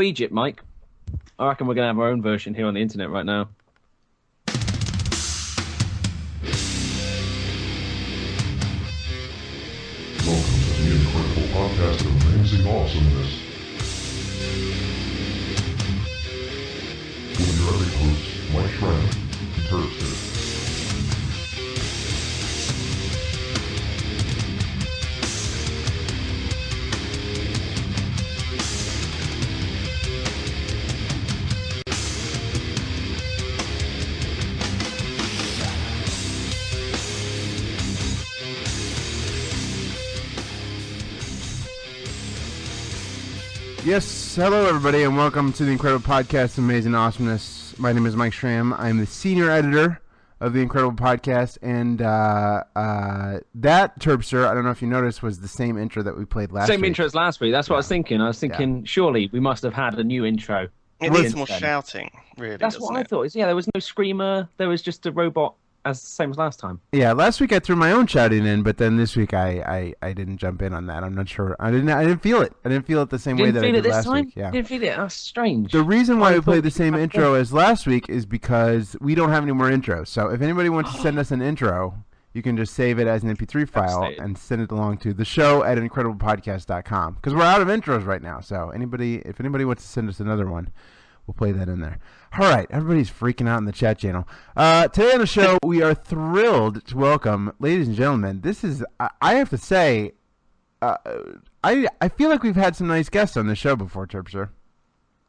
Egypt, Mike. I reckon we're going to have our own version here on the internet right now. Welcome to the incredible podcast of amazing awesomeness. With your other hosts, Mike Schramm and Turbster. Yes, hello everybody, and welcome to the incredible podcast, Amazing Awesomeness. My name is Mike Schramm. I'm the senior editor of the incredible podcast, and that Terpster, I don't know if you noticed, was the same intro that we played last week. Same intro as last week. That's what I was thinking. I was thinking, surely we must have had a new intro. It needs more shouting, really. That's what I thought. Yeah, there was no screamer. There was just a robot, as the same as last time. Yeah, last week I threw my own shouting in, but then this week I didn't jump in on that. I'm not sure. I didn't feel it. I didn't feel it the same way that I did last week. Yeah. Didn't feel it. That's strange. The reason why we played the same intro as last week is because we don't have any more intros. So if anybody wants to send us an intro, you can just save it as an MP3 file and send it along to the show at incrediblepodcast.com. Because we're out of intros right now. So if anybody wants to send us another one, we'll play that in there. All right, everybody's freaking out in the chat channel. Today on the show, we are thrilled to welcome, ladies and gentlemen. This is, I have to say, I feel like we've had some nice guests on the show before, Terpster.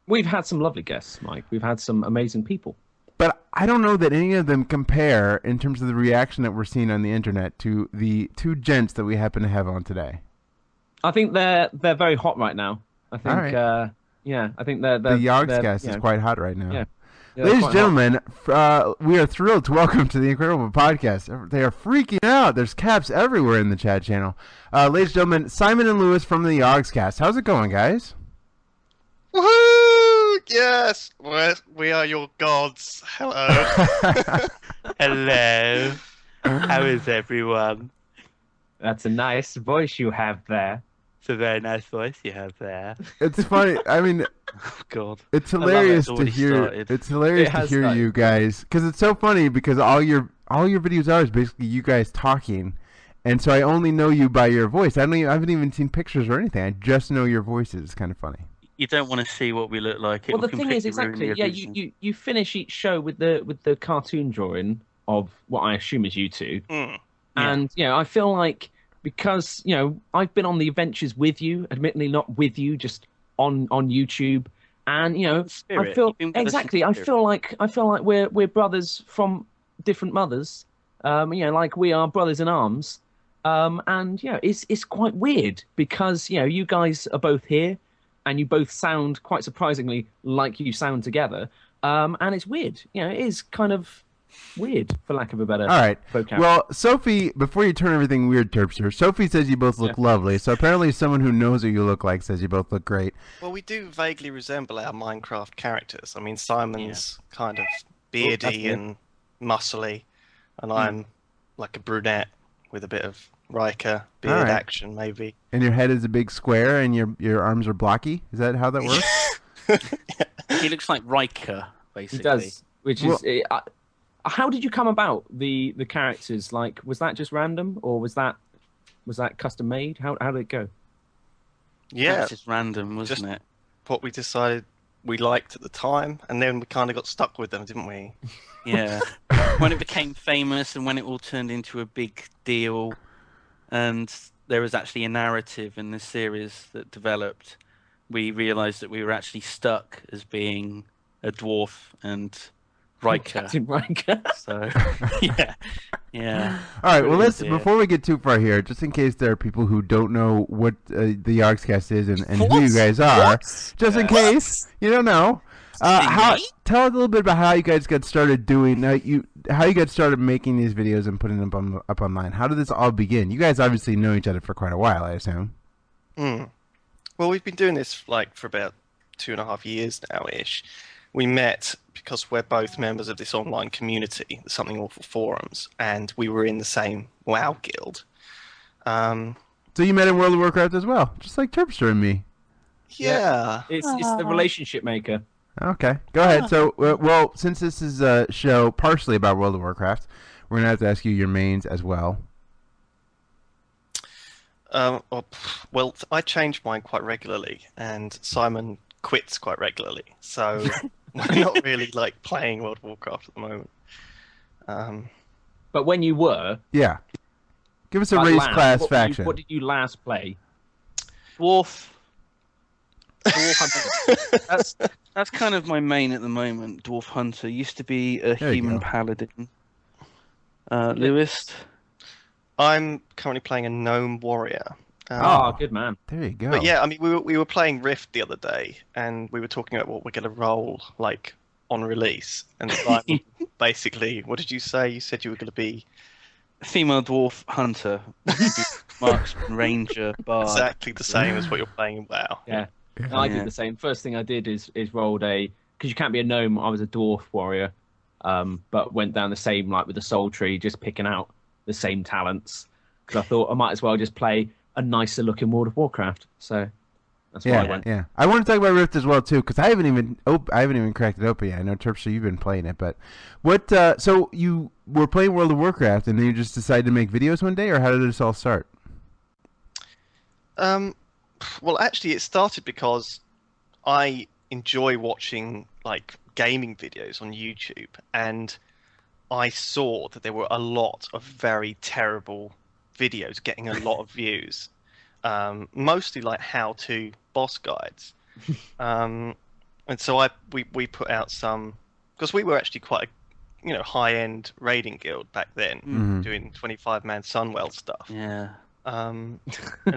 We've had some lovely guests, Mike. We've had some amazing people. But I don't know that any of them compare in terms of the reaction that we're seeing on the internet to the two gents that we happen to have on today. I think they're very hot right now. I think. Right. Yeah, I think the Yogscast is quite hot right now. Yeah. Ladies and gentlemen, we are thrilled to welcome to the incredible podcast. They are freaking out. There's caps everywhere in the chat channel. Ladies and gentlemen, Simon and Lewis from the Yogscast. How's it going, guys? Woohoo! Yes! We are your gods. Hello. Hello. How is everyone? That's a nice voice you have there. It's a very nice voice you have there. It's funny. I mean, oh God, it's hilarious it. to hear. Started. It's hilarious to hear you guys, because it's so funny because all your videos are is basically you guys talking, and so I only know you by your voice. I haven't even seen pictures or anything. I just know your voices. It's kind of funny. You don't want to see what we look like. Well, the thing is, exactly. Yeah, you finish each show with the cartoon drawing of what I assume is you two, and I feel like. Because, I've been on the adventures with you, admittedly not with you, just on YouTube. And, I feel exactly, I feel like we're brothers from different mothers. Like we are brothers in arms. And it's quite weird because, you guys are both here and you both sound quite surprisingly like you sound together. And it's weird. It is kind of weird, for lack of a better. All right. vocab. Well, Sophie, before you turn everything weird, Terpster, Sophie says you both look lovely. So apparently someone who knows what you look like says you both look great. Well, we do vaguely resemble our Minecraft characters. I mean, Simon's kind of beardy and muscly, and I'm like a brunette with a bit of Riker beard action, maybe. And your head is a big square, and your arms are blocky. Is that how that works? He looks like Riker, basically. He does, which is. How did you come about the characters? Like, was that just random, or was that custom made? How did it go? Yeah, it's just random, wasn't it? What we decided we liked at the time, and then we kind of got stuck with them, didn't we? Yeah. When it became famous, and when it all turned into a big deal, and there was actually a narrative in this series that developed, we realised that we were actually stuck as being a dwarf and Riker. Captain Riker. So, yeah. All right, well, before we get too far here, just in case there are people who don't know what the Yogscast is and who you guys are, just in case you don't know, tell us a little bit about how you guys got started how you got started making these videos and putting them up online. How did this all begin? You guys obviously know each other for quite a while, I assume. Well, we've been doing this for about 2.5 years now-ish. We met because we're both members of this online community, the Something Awful forums, and we were in the same WoW guild. So you met in World of Warcraft as well, just like Terpster and me. Yeah. It's the relationship maker. Okay, go ahead. So, well, since this is a show partially about World of Warcraft, we're gonna have to ask you your mains as well. Well, I change mine quite regularly, and Simon quits quite regularly. So we're not really like playing World of Warcraft at the moment. But when you were, yeah, give us a race, class, faction. What did you last play? Dwarf. That's kind of my main at the moment. Dwarf Hunter used to be a human paladin. Lewis. I'm currently playing a gnome warrior. Good man. There you go. But yeah, I mean, we were playing Rift the other day, and we were talking about what we're going to roll like on release. And Simon, basically, what did you say? You said you were going to be female dwarf hunter, marksman, ranger, bard. Exactly the same as what you're playing in WoW. Yeah. I did the same. First thing I did is rolled because you can't be a gnome. I was a dwarf warrior, but went down the same like with the soul tree, just picking out the same talents because I thought I might as well just play a nicer looking World of Warcraft. So that's why I went. Yeah, I want to talk about Rift as well too because I haven't even cracked it open yet. I know Terpstra, you've been playing it, but what? So you were playing World of Warcraft and then you just decided to make videos one day, or how did this all start? Well, actually, it started because I enjoy watching like gaming videos on YouTube, and I saw that there were a lot of very terrible videos getting a lot of views, mostly like how-to boss guides. And so we put out some because we were actually quite a high-end raiding guild back then, doing 25-man Sunwell stuff. Yeah. And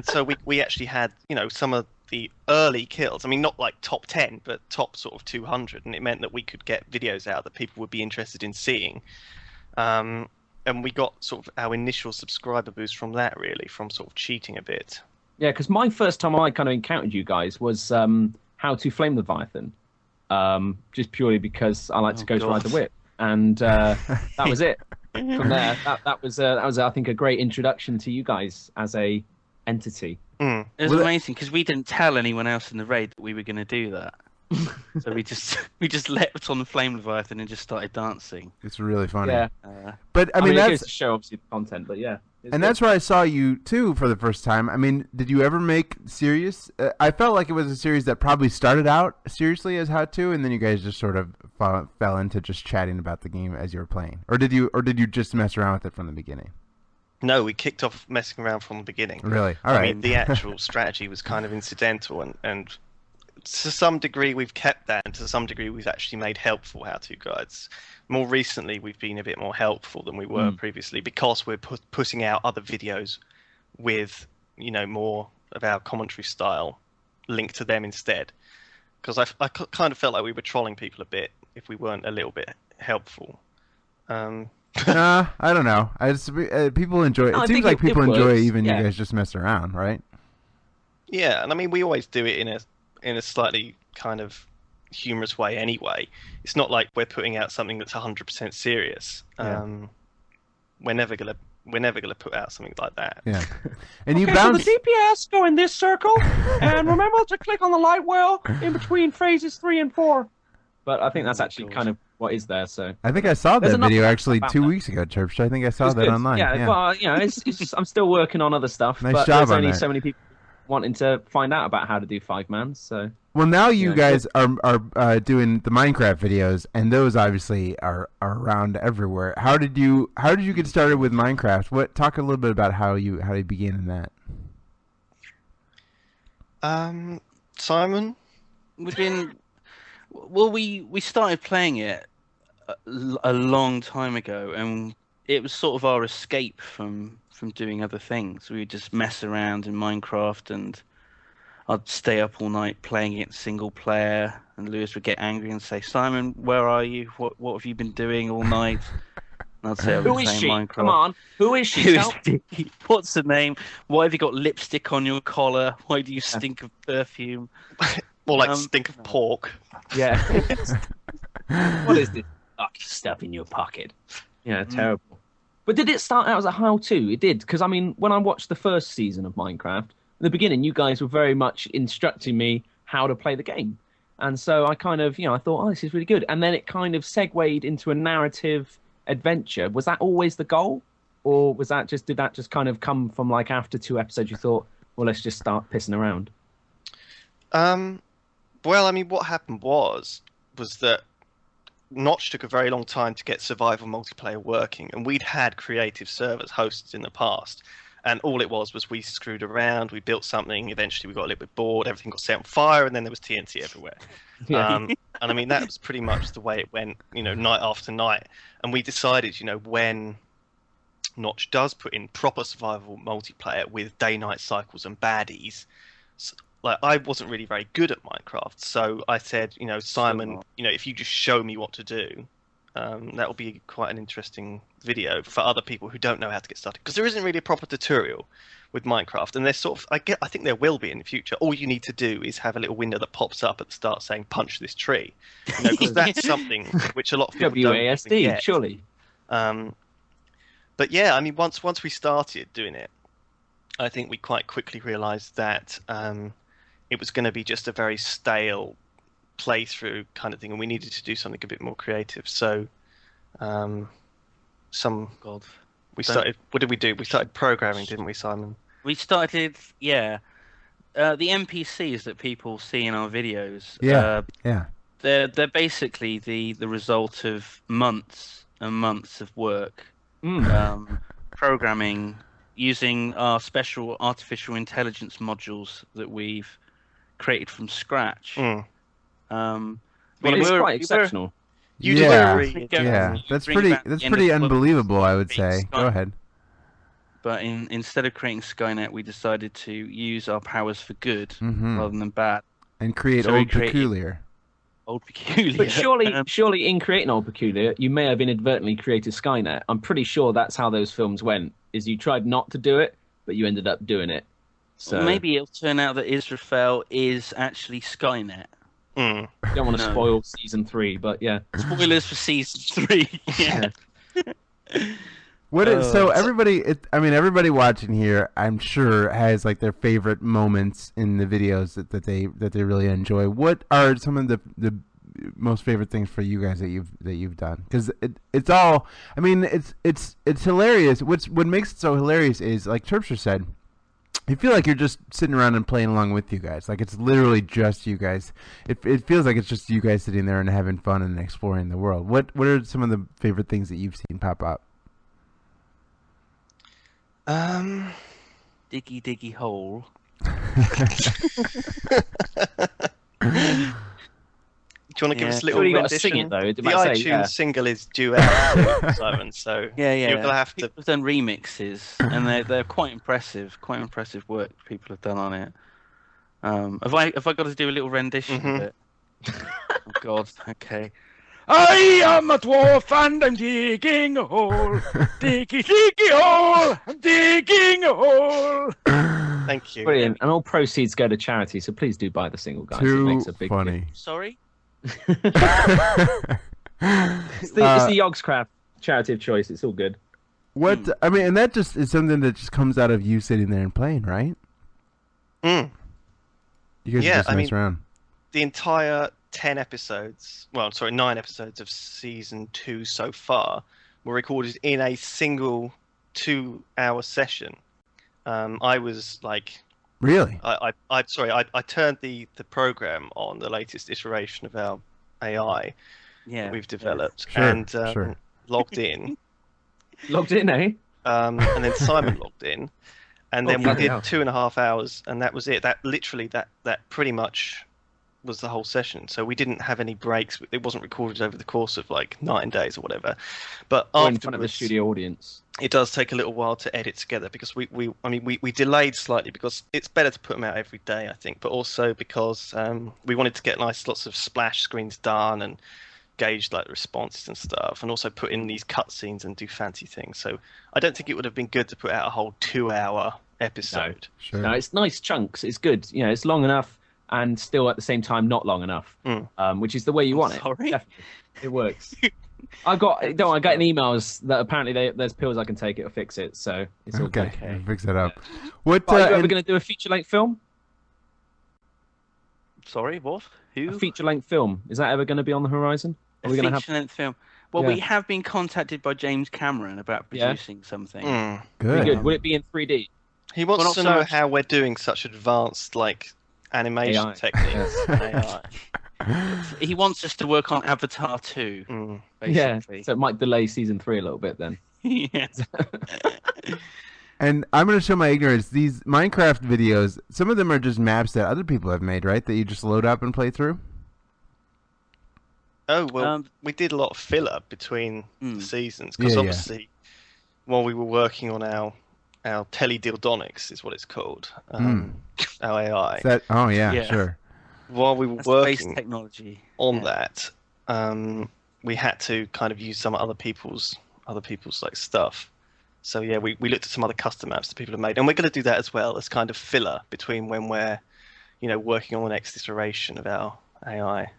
so we actually had some of the early kills. I mean, not like top 10, but top sort of 200, and it meant that we could get videos out that people would be interested in seeing. And we got sort of our initial subscriber boost from that, really, from sort of cheating a bit. Yeah, because my first time I kind of encountered you guys was how to flame the Leviathan, just purely because I like to go to ride the whip, and that was it. From there, that was I think a great introduction to you guys as a entity. It was amazing because we didn't tell anyone else in the raid that we were going to do that. So we just leapt on the flame Leviathan and just started dancing. It's really funny. Yeah, but I mean it that's goes to show obviously the content, but yeah. And that's where I saw you too for the first time. I mean, did you ever make serious? I felt like it was a series that probably started out seriously as how to, and then you guys just sort of fell into just chatting about the game as you were playing, or did you just mess around with it from the beginning? No, we kicked off messing around from the beginning. Really? All right. I mean, the actual strategy was kind of incidental, and to some degree we've kept that, and to some degree we've actually made helpful how-to guides. More recently, we've been a bit more helpful than we were previously because we're putting out other videos with, more of our commentary style linked to them instead. Because I kind of felt like we were trolling people a bit if we weren't a little bit helpful. I don't know. People enjoy it. It seems like people enjoy even you guys just mess around, right? Yeah, and I mean we always do it in a slightly kind of humorous way anyway. It's not like we're putting out something that's 100% serious. We're never gonna put out something like that. Yeah. And so the DPS go in this circle, and remember to click on the light well in between phases 3 and 4. But I think that's actually kind of what is there. So I think I saw that video actually 2 weeks ago, Church. I think I saw that online. Yeah. Well, it's I'm still working on other stuff. Nice but job there's on only that. so many people wanting to find out about how to do 5-man. So. Well, now you guys are doing the Minecraft videos, and those obviously are around everywhere. How did you get started with Minecraft? Talk a little bit about how you began in that. Simon, we started playing it a long time ago, and it was sort of our escape from doing other things. We would just mess around in Minecraft, and I'd stay up all night playing it single player, and Lewis would get angry and say, "Simon, where are you? What have you been doing all night?" And I'd say, "Who is she? Minecraft. Come on, who is she? What's her name? Why have you got lipstick on your collar? Why do you stink of perfume?" More like stink of pork. Yeah. What is this stuff in your pocket? Yeah, terrible. But did it start out as a how-to? It did, because I mean, when I watched the first season of Minecraft, in the beginning, you guys were very much instructing me how to play the game. And so I kind of, I thought, oh, this is really good. And then it kind of segued into a narrative adventure. Was that always the goal? Or did that just kind of come from like after 2 episodes you thought, well, let's just start pissing around? Well, I mean, what happened was that Notch took a very long time to get survival multiplayer working, and we'd had creative servers hosted in the past. And all it was we screwed around, we built something, eventually we got a little bit bored, everything got set on fire, and then there was TNT everywhere. And I mean, that was pretty much the way it went, night after night. And we decided, when Notch does put in proper survival multiplayer with day-night cycles and baddies, like, I wasn't really very good at Minecraft, so I said, Simon, if you just show me what to do, that will be quite an interesting video for other people who don't know how to get started, because there isn't really a proper tutorial with Minecraft, and there's sort of I think there will be in the future. All you need to do is have a little window that pops up at the start saying punch this tree, because that's something which a lot of people WASD, don't get. surely. But yeah, I mean, once we started doing it, I think we quite quickly realized that it was going to be just a very stale playthrough kind of thing, and we needed to do something a bit more creative. So we started, what did we do? We started programming, didn't we, Simon? We started, the NPCs that people see in our videos, they're basically the result of months and months of work programming using our special artificial intelligence modules that we've created from scratch. It's quite exceptional. That's pretty unbelievable, I would say. Go ahead. But instead of creating Skynet, we decided to use our powers for good rather than bad, and create Old Peculiar. Old Peculiar. But surely, in creating Old Peculiar, you may have inadvertently created Skynet. I'm pretty sure that's how those films went. Is you tried not to do it, but you ended up doing it. So maybe it'll turn out that Israfel is actually Skynet. Don't want to spoil season 3, but yeah. Spoilers for season 3. Yeah. So everybody watching here, I'm sure, has like their favorite moments in the videos that they really enjoy. What are some of the most favorite things for you guys that you've done? Because it's all, I mean, it's hilarious. What makes it so hilarious is, like Terpster said, you feel like you're just sitting around and playing along with you guys. Like, it's literally just you guys. It feels like it's just you guys sitting there and having fun and exploring the world. What are some of the favorite things that you've seen pop up? Diggy hole. Do you want to give us a little rendition? Got to sing it, though. The iTunes single is due out, Simon. So you're gonna have to. People have done remixes, and they're quite impressive. Quite impressive work people have done on it. Have I got to do a little rendition of it? Oh God. Okay. I am a dwarf and I'm digging a hole. Diggy hole. I'm digging a hole. Thank you. Brilliant. And all proceeds go to charity, so please do buy the single, guys. Too it makes a big funny. Sorry? It's the Yogscast charity of choice. It's all good. I mean, and that just is something that just comes out of you sitting there and playing, right? You guys just mess around. The entire 9 episodes of season 2 so far were recorded in a single 2-hour session. I was like, really? I turned the program on, the latest iteration of our AI that we've developed, and logged in. Logged in, eh? And then Simon logged in, and then we did 2.5 hours, and that was it. That pretty much was the whole session. So we didn't have any breaks. It wasn't recorded over the course of like 9 days or whatever. But in front of the studio audience, it does take a little while to edit together, because we delayed slightly because it's better to put them out every day, I think, but also because we wanted to get lots of splash screens done and gauge like responses and stuff, and also put in these cutscenes and do fancy things. So I don't think it would have been good to put out a whole 2-hour episode. No, it's nice chunks. It's good. It's long enough and still at the same time not long enough, which is the way you want it. Definitely. It works. I got getting emails that apparently there's pills I can take, it'll fix it, so it's all good. Okay. Fix it up. What? Are you ever going to do a feature-length film? Sorry, what? Who? A feature-length film. Is that ever going to be on the horizon? A feature-length film. Well, we have been contacted by James Cameron about producing something. Good. Good. Will it be in 3D? He wants to know how we're doing such advanced animation techniques. AI. He wants us to work on Avatar 2. Basically. Yeah. So it might delay season 3 a little bit then. Yeah. And I'm going to show my ignorance. These Minecraft videos, some of them are just maps that other people have made, right? That you just load up and play through? Oh, well, we did a lot of filler between the seasons. Because obviously, while we were working on our teledildonics, is what it's called, our AI. Sure. While we were working technology on that, we had to kind of use some other people's stuff. So yeah, we looked at some other custom maps that people have made, and we're going to do that as well as kind of filler between when we're, working on the next iteration of our AI.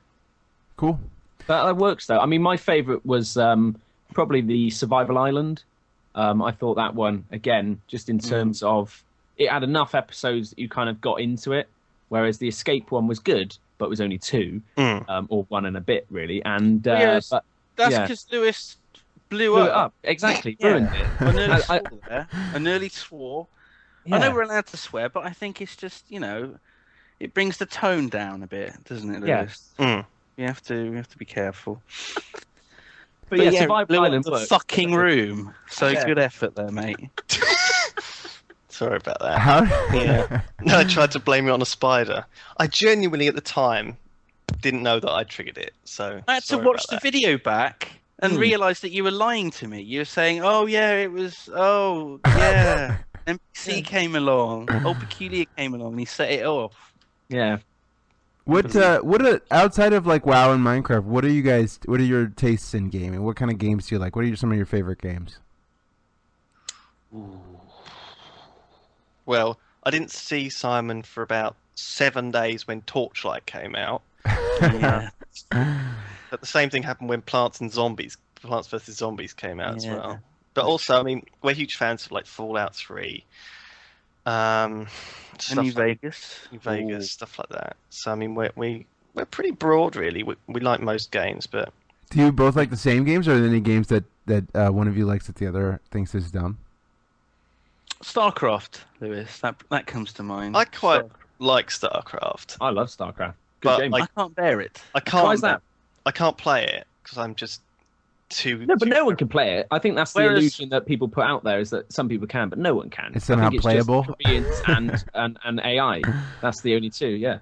Cool. That works though. I mean, my favourite was probably the Survival Island. I thought that one again, just in terms of it had enough episodes that you kind of got into it, whereas the Escape one was good, but it was only 2, or 1 and a bit really. And that's because Lewis blew it up. Exactly, ruined it. I nearly swore. Yeah. I know we're allowed to swear, but I think it's just it brings the tone down a bit, doesn't it, Lewis? Yeah. We have to be careful. But yeah, Survival Island the fucking room. So good effort there, mate. Sorry about that. No, I tried to blame it on a spider. I genuinely, at the time, didn't know that I triggered it. So I had to watch the video back and realise that you were lying to me. You were saying, "Oh yeah, it was. Oh yeah." NPC came along. Peculiar came along. And he set it off. Yeah. What outside of WoW and Minecraft, what are your tastes in gaming? What kind of games do you like? What are some of your favorite games? Ooh. Well, I didn't see Simon for about 7 days when Torchlight came out. But the same thing happened when Plants vs Zombies came out as well. But also, I mean, we're huge fans of Fallout 3. New Vegas, stuff like that. So I mean, we're pretty broad, really. We like most games, but do you both like the same games, or are there any games that one of you likes that the other thinks is dumb? StarCraft, Lewis. That comes to mind. I quite like StarCraft. I love StarCraft. Good game. I can't bear it. I can't. Why is that? I can't play it because I'm just too. No, but no one can play it. I think that's the illusion that people put out there, is that some people can, but no one can. It's somehow playable. Just Koreans and AI. That's the only two. Yeah.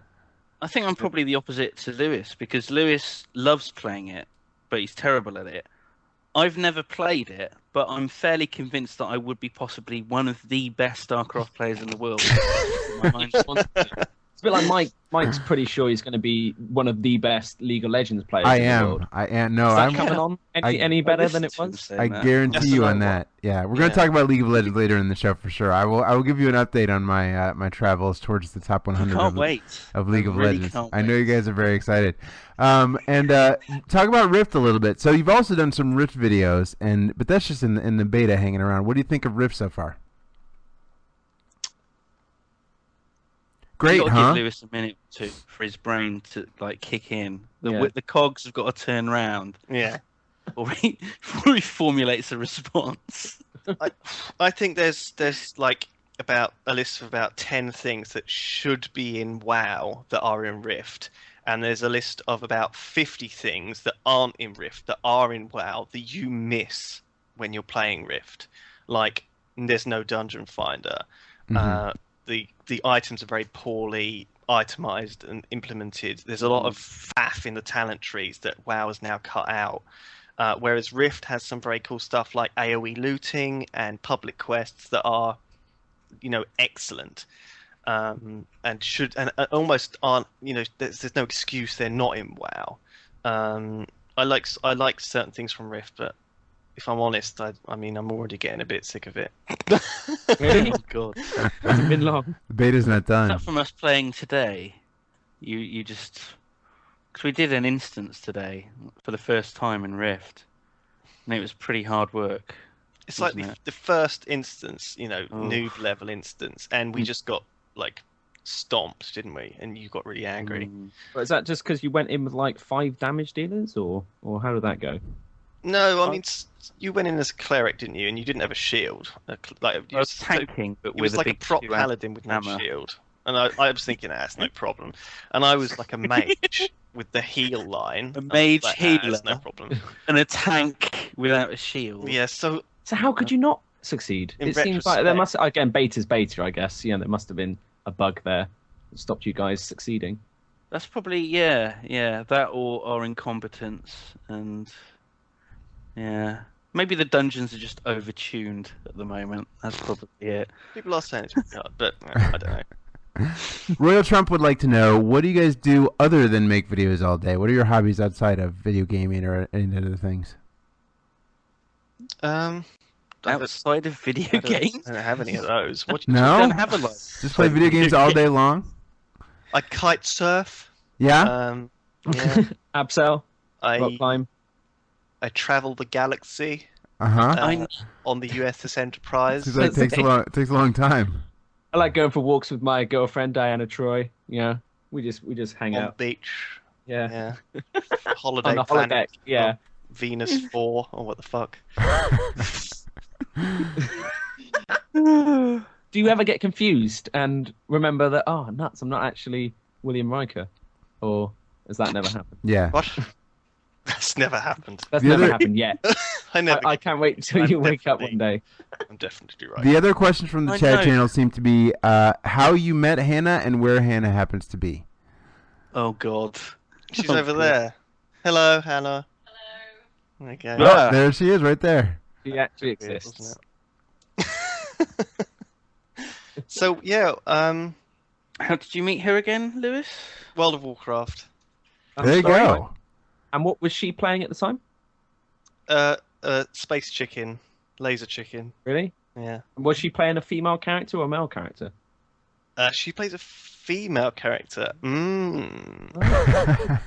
I think I'm probably the opposite to Lewis, because Lewis loves playing it, but he's terrible at it. I've never played it, but I'm fairly convinced that I would be possibly one of the best StarCraft players in the world. It's a bit like Mike. Mike's pretty sure he's going to be one of the best League of Legends players I in am. the world. I am. No, Is that I'm coming on any better than it was? I guarantee you on that. Yeah, we're going to talk about League of Legends later in the show for sure. I will give you an update on my my travels towards the top 100 of League of Legends. I know you guys are very excited. And talk about Rift a little bit. So you've also done some Rift videos, but that's just in the beta hanging around. What do you think of Rift so far? Great, Give Lewis a minute for his brain to kick in. The cogs have got to turn round. Yeah. Before he formulates a response. I think there's about a list of about 10 things that should be in WoW that are in Rift, and there's a list of about 50 things that aren't in Rift that are in WoW that you miss when you're playing Rift. There's no dungeon finder. Mm-hmm. The items are very poorly itemized and implemented. There's a lot of faff in the talent trees that WoW has now cut out. Whereas Rift has some very cool stuff like AoE looting and public quests that are, excellent, and almost aren't. There's no excuse they're not in WoW. I like certain things from Rift, but if I'm honest, I'm already getting a bit sick of it. Really? Oh, God. Hasn't been long. The beta's not done. Is that from us playing today? You just... Because we did an instance today for the first time in Rift, and it was pretty hard work. It's like the first instance, noob level instance, and we just got stomped, didn't we? And you got really angry. But is that just because you went in with like 5 damage dealers, or how did that go? No, I mean, you went in as a cleric, didn't you? And you didn't have a shield. Like, I was tanking, but it with was a like a big prop paladin with no shield. And I was thinking, that's no problem. And I was like a mage with the heal line. A mage healer. No problem. And a tank without a shield. Yeah, so how could you not succeed? It seems like there must, again, beta's beta, I guess. Yeah, there must have been a bug there that stopped you guys succeeding. That's probably, yeah, that or our incompetence, and yeah, maybe the dungeons are just overtuned at the moment. That's probably it. People are saying it's hard, but I don't know. Royal Trump would like to know, what do you guys do other than make videos all day? What are your hobbies outside of video gaming or any other things? Outside of video games? I don't have any of those. No? You don't have a lot. Just play video games all day long? I kite surf. Yeah? Yeah. Abseil, rock climb. I travel the galaxy. Uh-huh. On the USS Enterprise. It takes a long time. I like going for walks with my girlfriend Diana Troy. Yeah, we just hang out on the beach. Yeah. Holiday on the planet. holodeck. Yeah. Venus 4 or what the fuck. Do you ever get confused and remember that, oh nuts, I'm not actually William Riker, or has that never happened? Yeah. What? That's never happened. That's never happened yet. I can't wait until you wake up one day. I'm definitely right. The other questions from the chat channel seem to be how you met Hannah and where Hannah happens to be. Oh God. She's over there. Hello, Hannah. Hello. Okay. Oh, there she is, right there. She actually exists. So yeah, how did you meet her again, Lewis? World of Warcraft. There you go. And what was she playing at the time? Space Chicken, Laser Chicken. Really? Yeah. Was she playing a female character or a male character? She plays a female character. I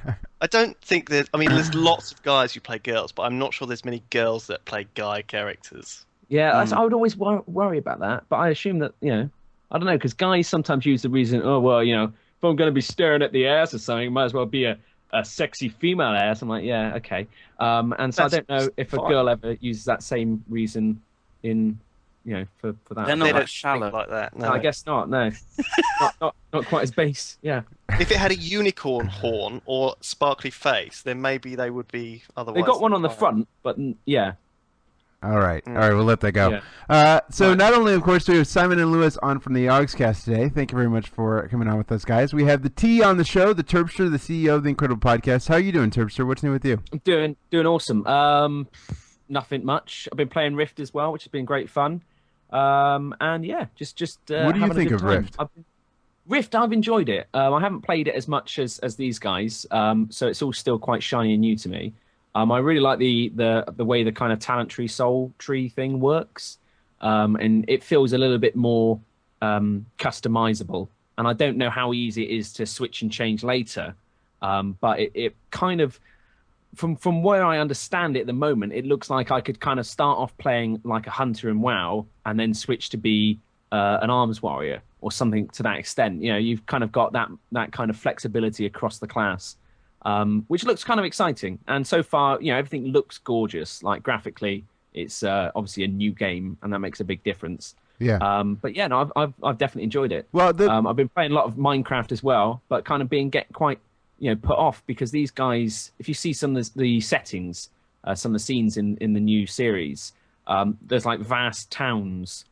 don't think that. I mean, there's lots of guys who play girls, but I'm not sure there's many girls that play guy characters. Yeah, I would always worry about that, but I assume that, I don't know, because guys sometimes use the reason, oh, well, if I'm going to be staring at the ass or something, it might as well be a sexy female ass. I'm like, yeah, okay. And so I don't know if a girl ever uses that same reason in, for that. They're not that shallow like that. No. I guess not, no. not quite as base, yeah. If it had a unicorn horn or sparkly face, then maybe they would be otherwise. They got one on the front, but yeah. All right, we'll let that go. Yeah. So not only, of course, do we have Simon and Lewis on from the Yogscast today. Thank you very much for coming on with us, guys. We have the T on the show, the Terpster, the CEO of the Incredible Podcast. How are you doing, Terpster? What's new with you? I'm doing awesome. Nothing much. I've been playing Rift as well, which has been great fun. And yeah, just what do you think of Rift? Rift, I've enjoyed it. I haven't played it as much as these guys, so it's all still quite shiny and new to me. I really like the way the kind of talent tree, soul tree thing works, and it feels a little bit more customizable. And I don't know how easy it is to switch and change later, but it kind of, from where I understand it at the moment, it looks like I could kind of start off playing like a hunter in WoW and then switch to be an arms warrior or something to that extent. You've kind of got that kind of flexibility across the class. Which looks kind of exciting, and so far, everything looks gorgeous. Like graphically, it's obviously a new game, and that makes a big difference. Yeah. But yeah, no, I've definitely enjoyed it. Well, I've been playing a lot of Minecraft as well, but kind of get quite put off because these guys, if you see some of the settings, some of the scenes in the new series, there's like vast towns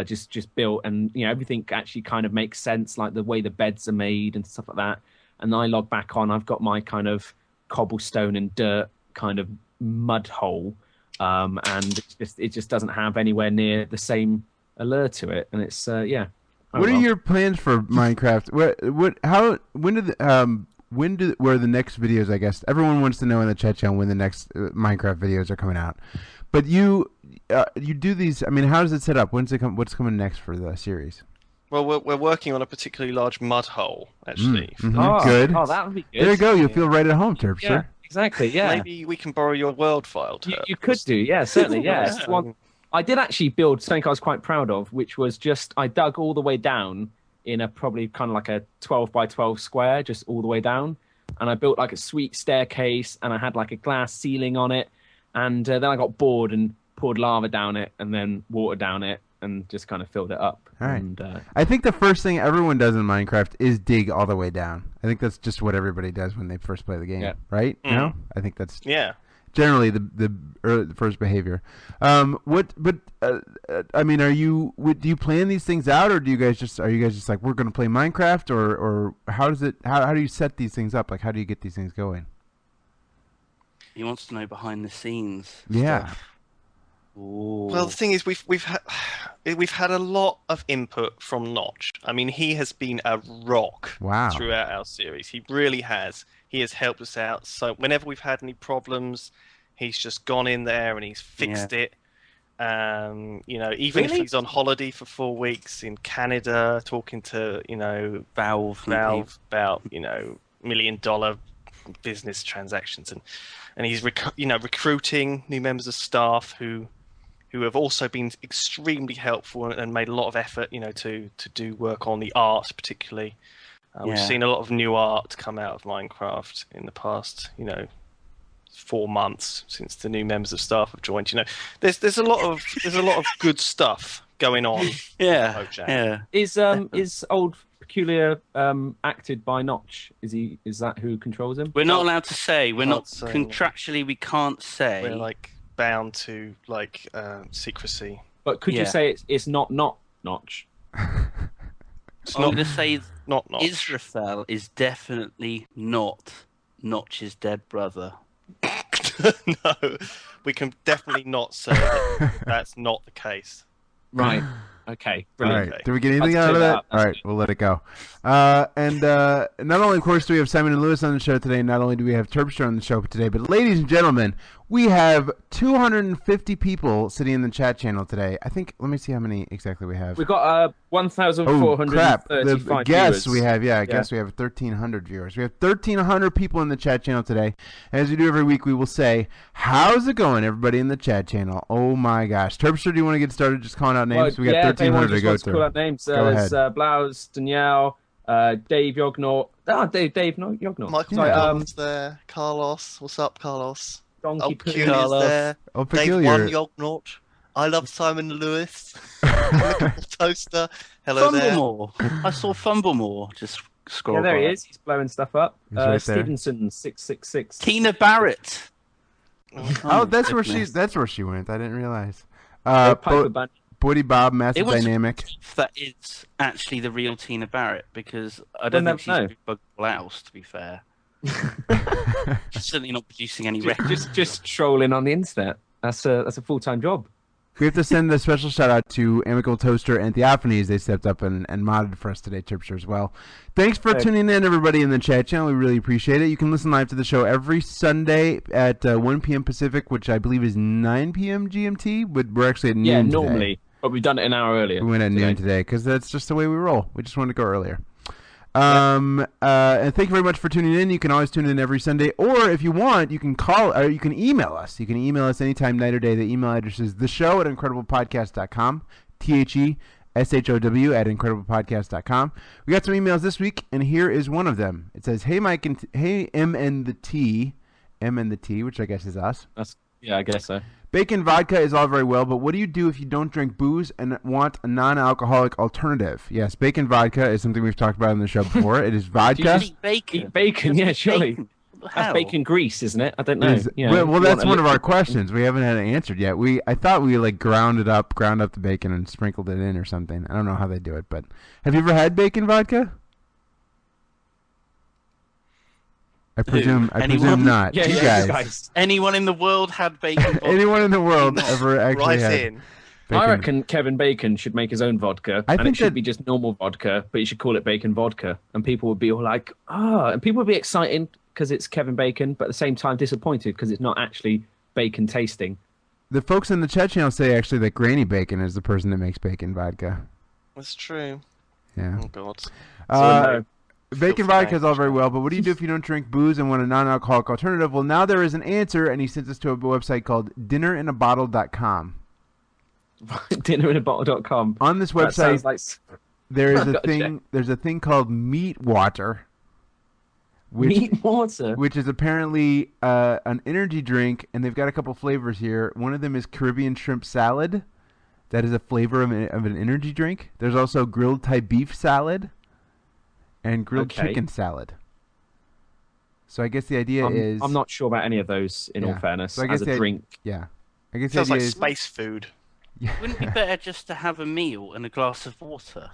just built, and everything actually kind of makes sense, like the way the beds are made and stuff like that. And I log back on, I've got my kind of cobblestone and dirt kind of mud hole, and it just doesn't have anywhere near the same allure to it. And it's yeah. What are your plans for Minecraft? When were the next videos? I guess everyone wants to know in the chat channel when the next Minecraft videos are coming out. But you do these. I mean, how does it set up? When's it come? What's coming next for the series? Well, we're working on a particularly large mud hole, actually. Good. Oh, that would be good. There you go. You'll feel right at home, Terpster. Yeah, exactly. Yeah. Maybe we can borrow your world file. You could do. Yeah, certainly. Yeah. I did actually build something I was quite proud of, which was I dug all the way down in a probably kind of like a 12 by 12 square, just all the way down. And I built like a sweet staircase, and I had like a glass ceiling on it. And then I got bored and poured lava down it, and then water down it, and just kind of filled it up. All right. And, I think the first thing everyone does in Minecraft is dig all the way down. I think that's just what everybody does when they first play the game, right? No, I think that's generally the first behavior. I mean, do you plan these things out, or are you guys just like, we're going to play Minecraft, or how do you set these things up? Like, how do you get these things going? He wants to know behind the scenes. Yeah. Stuff. Well, the thing is, we've had a lot of input from Notch. I mean, he has been a rock throughout our series. He really has. He has helped us out. So whenever we've had any problems, he's just gone in there and he's fixed it. Even if he's on holiday for 4 weeks in Canada, talking to Valve about $1 million business transactions, and he's recruiting new members of staff who have also been extremely helpful and made a lot of effort, to do work on the art, particularly. We've seen a lot of new art come out of Minecraft in the past, 4 months since the new members of staff have joined. There's a lot of good stuff going on. Is Old Peculiar acted by Notch? Is that who controls him? We're not allowed to say. We're not contractually. We can't say. We're bound to secrecy. But could you say it's not Notch? I'm going to say not Notch. Israfel is definitely not Notch's dead brother. No, we can definitely not say that's not the case. Right. Okay. Brilliant. All right. Did we get anything out of that? All right. We'll let it go. And not only, of course, do we have Simon and Lewis on the show today, not only do we have Terpster on the show today, but ladies and gentlemen, we have 250 people sitting in the chat channel today. I think, let me see how many exactly we have. We've got 1,435 the guests we have, I guess we have 1,300 viewers. We have 1,300 people in the chat channel today. As we do every week, we will say, how's it going, everybody in the chat channel? Oh my gosh. Terpster, do you want to get started just calling out names? We got 1,300 to go through. Call out names. There's Blaus, Danielle, Dave Yognort. Yognort. Michael's there. Carlos. What's up, Carlos? Donkey Peculiar's there. Oh, Dave Yognort. I love Simon Lewis. Toaster. Hello Fumblemore. I saw Fumblemore just scroll. Yeah, there he is. He's blowing stuff up. Right Stevenson 666. Tina Barrett. Oh, that's where she went. I didn't realize. Buddy Bob, Massive Dynamic. That is actually the real Tina Barrett, because I don't think she's a big bug blouse, to be fair. She's certainly not producing any records. Just trolling on the internet. That's a full-time job. We have to send a special shout out to Amical Toaster and Theophanes. They stepped up and modded for us today, Terpster, as well. Thanks for tuning in, everybody in the chat channel. We really appreciate it. You can listen live to the show every Sunday at 1 p.m. Pacific, which I believe is 9 p.m. GMT. But we're actually at noon normally. Today. But we've done it an hour earlier. We went at noon today because that's just the way we roll. We just wanted to go earlier. And thank you very much for tuning in. You can always tune in every Sunday, or if you want, you can call or you can email us. You can email us anytime, night or day. The email address is theshow@incrediblepodcast.com, theshow@incrediblepodcast.com. We got some emails this week, and here is one of them. It says, "Hey Mike and hey M and the T, which I guess is us." I guess so. Bacon vodka is all very well, but what do you do if you don't drink booze and want a non-alcoholic alternative? Yes, bacon vodka is something we've talked about on the show before. It is vodka. Do you eat bacon? Eat bacon, yeah, surely. Bacon. That's bacon grease, isn't it? I don't know. Well, that's one of our questions. We haven't had it answered yet. I thought we ground up the bacon and sprinkled it in or something. I don't know how they do it, but have you ever had bacon vodka? I presume not. Yeah, you guys. Anyone in the world had bacon vodka? Anyone in the world ever actually had bacon? I reckon Kevin Bacon should make his own vodka, and it should be just normal vodka, but you should call it bacon vodka, and people would be all like, and people would be excited because it's Kevin Bacon, but at the same time disappointed because it's not actually bacon tasting. The folks in the chat channel say actually that Granny Bacon is the person that makes bacon vodka. That's true. Yeah. Oh God. Bacon vodka is all very well, but what do you do if you don't drink booze and want a non-alcoholic alternative? Well, now there is an answer, and he sent us to a website called dinnerinaBottle.com. DinnerinaBottle.com. On this website, There's a thing. There's a thing called meat water. Meat water, which is apparently an energy drink, and they've got a couple flavors here. One of them is Caribbean shrimp salad. That is a flavor of an energy drink. There's also grilled Thai beef salad and grilled chicken salad. So I guess the idea is... I'm not sure about any of those, in all fairness, so as a drink. Yeah. I guess sounds like space food. Wouldn't it be better just to have a meal and a glass of water?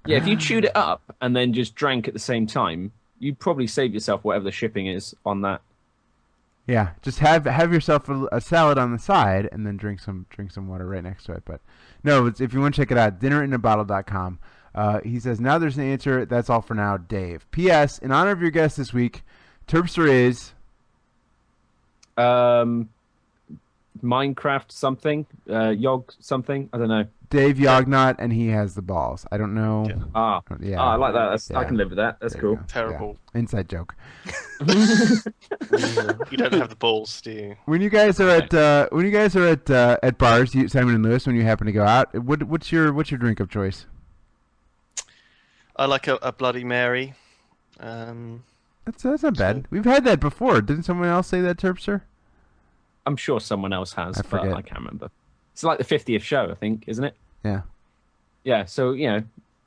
Yeah, if you chewed it up and then just drank at the same time, you'd probably save yourself whatever the shipping is on that. Yeah, just have yourself a salad on the side and then drink some water right next to it. But no, if you want to check it out, dinnerinabottle.com. He says, now there's an answer. That's all for now, Dave. P.S. In honor of your guest this week, Terpster is... Minecraft something, Yog something, I don't know. Dave Yognot, and he has the balls. I don't know. Yeah. I like that. I can live with that. That's cool. Terrible. Yeah. Inside joke. You don't have the balls, do you? When you guys are at bars, Simon and Lewis, when you happen to go out, what's your drink of choice? I like a Bloody Mary. That's not bad. We've had that before. Didn't someone else say that, Terpster? I'm sure someone else has, but I can't remember. It's like the 50th show, I think, isn't it? Yeah. Yeah, so,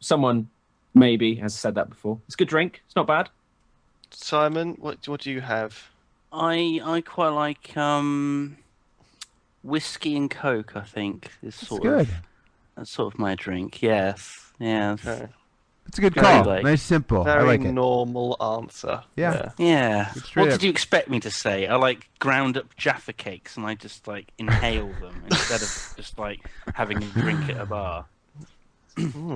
someone maybe has said that before. It's a good drink. It's not bad. Simon, what do you have? I quite like whiskey and Coke, I think. That's sort of my drink, yes. Yeah. Okay. It's a good call. Nice, simple. Very I like it. normal answer. Yeah. What did you expect me to say? I like ground up Jaffa cakes, and I just inhale them instead of just having a drink at a bar.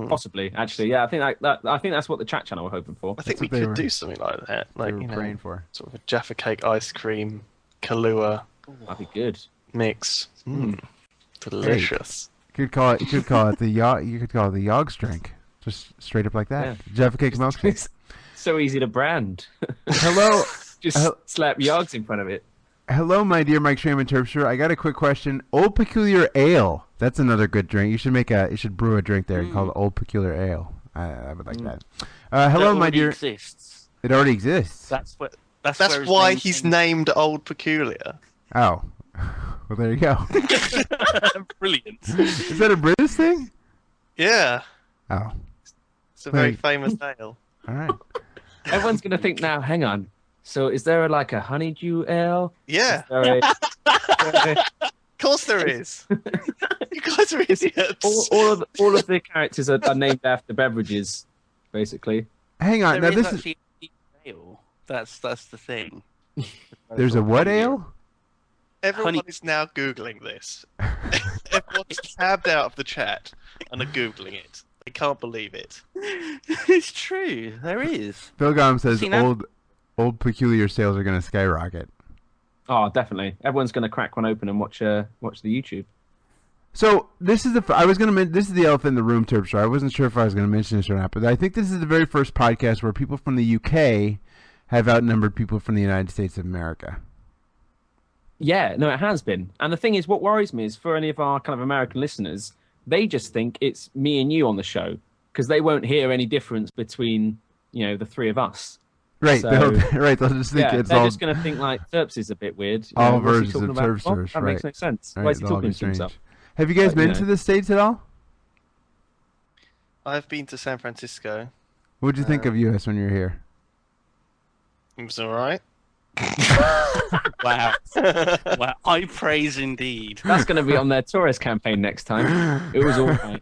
Possibly, actually, yeah. I think that's what the chat channel were hoping for. I think we could do something like that, praying for sort of a Jaffa cake ice cream, Kahlua. That'd be good. Mix. Delicious. Hey, you could call it the Yogs drink. Just straight up like that. Yeah. Jaffa cake milkshake. So easy to brand. Hello. Just slap Yogs in front of it. Hello, my dear Mike Schramm and Terpster. I got a quick question. Old Peculiar Ale. That's another good drink. You should brew a drink there called Old Peculiar Ale. I would like that. Hello, my dear. Exists. It already exists. That's why he's named Old Peculiar. Oh. Well, there you go. Brilliant. Is that a British thing? Yeah. Oh. It's a very famous ale. All right. Everyone's going to think now, hang on. So is there a honeydew ale? Yeah. Of course there is. You guys are idiots. All of the characters are named after beverages, basically. Hang on. There now is actually ale. That's the thing. There's a what ale? Everyone is now Googling this. Everyone's tabbed out of the chat and are Googling it. They can't believe it. It's true. There is. Phil Gom says old Peculiar sales are going to skyrocket. Oh, definitely. Everyone's going to crack one open and watch the YouTube. So this is this is the elephant in the room, Terpster. I wasn't sure if I was going to mention this or not, but I think this is the very first podcast where people from the UK have outnumbered people from the United States of America. Yeah, no, it has been. And the thing is, what worries me is for any of our kind of American listeners, they just think it's me and you on the show because they won't hear any difference between, the three of us. Right, so, they'll just think it's they're all... just going to think Terps is a bit weird. All versions of Terpsters, that makes no sense. Right, why is he talking to himself? Have you guys been to the States at all? I've been to San Francisco. What did you think of US when you were here? It was alright. Wow. Wow. High praise indeed. That's going to be on their tourist campaign next time. It was all right.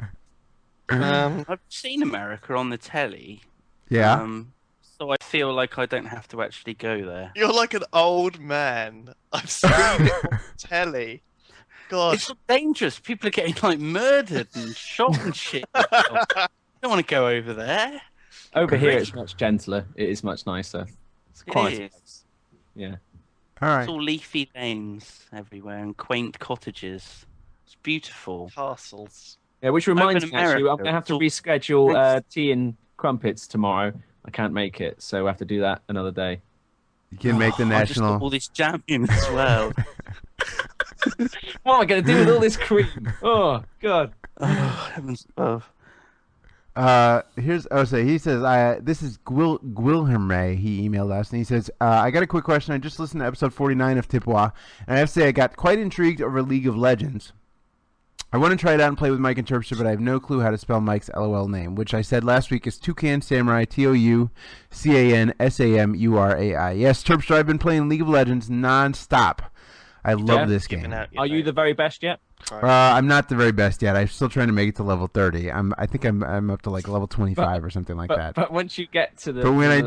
I've seen America on the telly. Yeah. So I feel like I don't have to actually go there. You're like an old man. I've seen it on telly. God. It's dangerous. People are getting murdered and shot and shit. I don't want to go over there. Over here, it's much gentler. It is much nicer. It's quite. Yeah. All right. It's all leafy lanes everywhere and quaint cottages. It's beautiful. Castles. Yeah, which reminds me, actually, I'm going to have to reschedule tea and crumpets tomorrow. I can't make it, so we have to do that another day. You can make the national... I just got all this jam in as well. What am I going to do with all this cream? Oh, God. Oh, heavens above. He says, this is Guilherme. He emailed us and he says, I got a quick question. I just listened to episode 49 of Tipwa, and I have to say I got quite intrigued over League of Legends. I want to try it out and play with Mike Interpreter, but I have no clue how to spell Mike's LOL name, which I said last week is Toucan Samurai, TOUCANSAMURAI. Yes, Terpster, I've been playing League of Legends non-stop. I love this game. Are you the very best yet? I'm not the very best yet. I'm still trying to make it to level 30. I think I'm up to like level 25 or something like that. But once you get to the I will then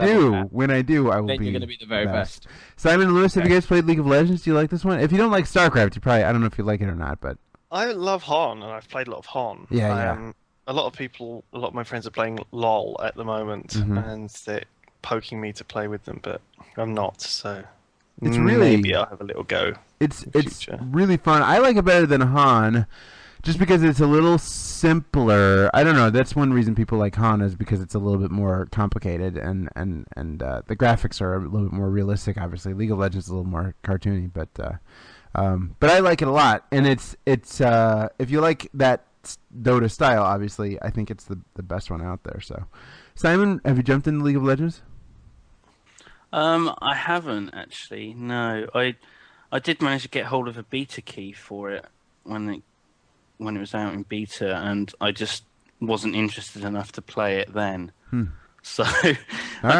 you're going to be the very best. Simon and Lewis, have you guys played League of Legends? Do you like this one? If you don't like StarCraft, you probably, I don't know if you like it or not, but I love Hon, and I've played a lot of Hon. Yeah. A lot of my friends are playing LOL at the moment, and they're poking me to play with them, but I'm not. So maybe I'll have a little go. It's really fun. I like it better than Han, just because it's a little simpler. I don't know. That's one reason people like Han is because it's a little bit more complicated, and the graphics are a little bit more realistic. Obviously, League of Legends is a little more cartoony, but I like it a lot. And it's if you like that Dota style, obviously, I think it's the best one out there. So, Simon, have you jumped into League of Legends? I haven't actually. No, I did manage to get hold of a beta key for it when it was out in beta, and I just wasn't interested enough to play it then. So I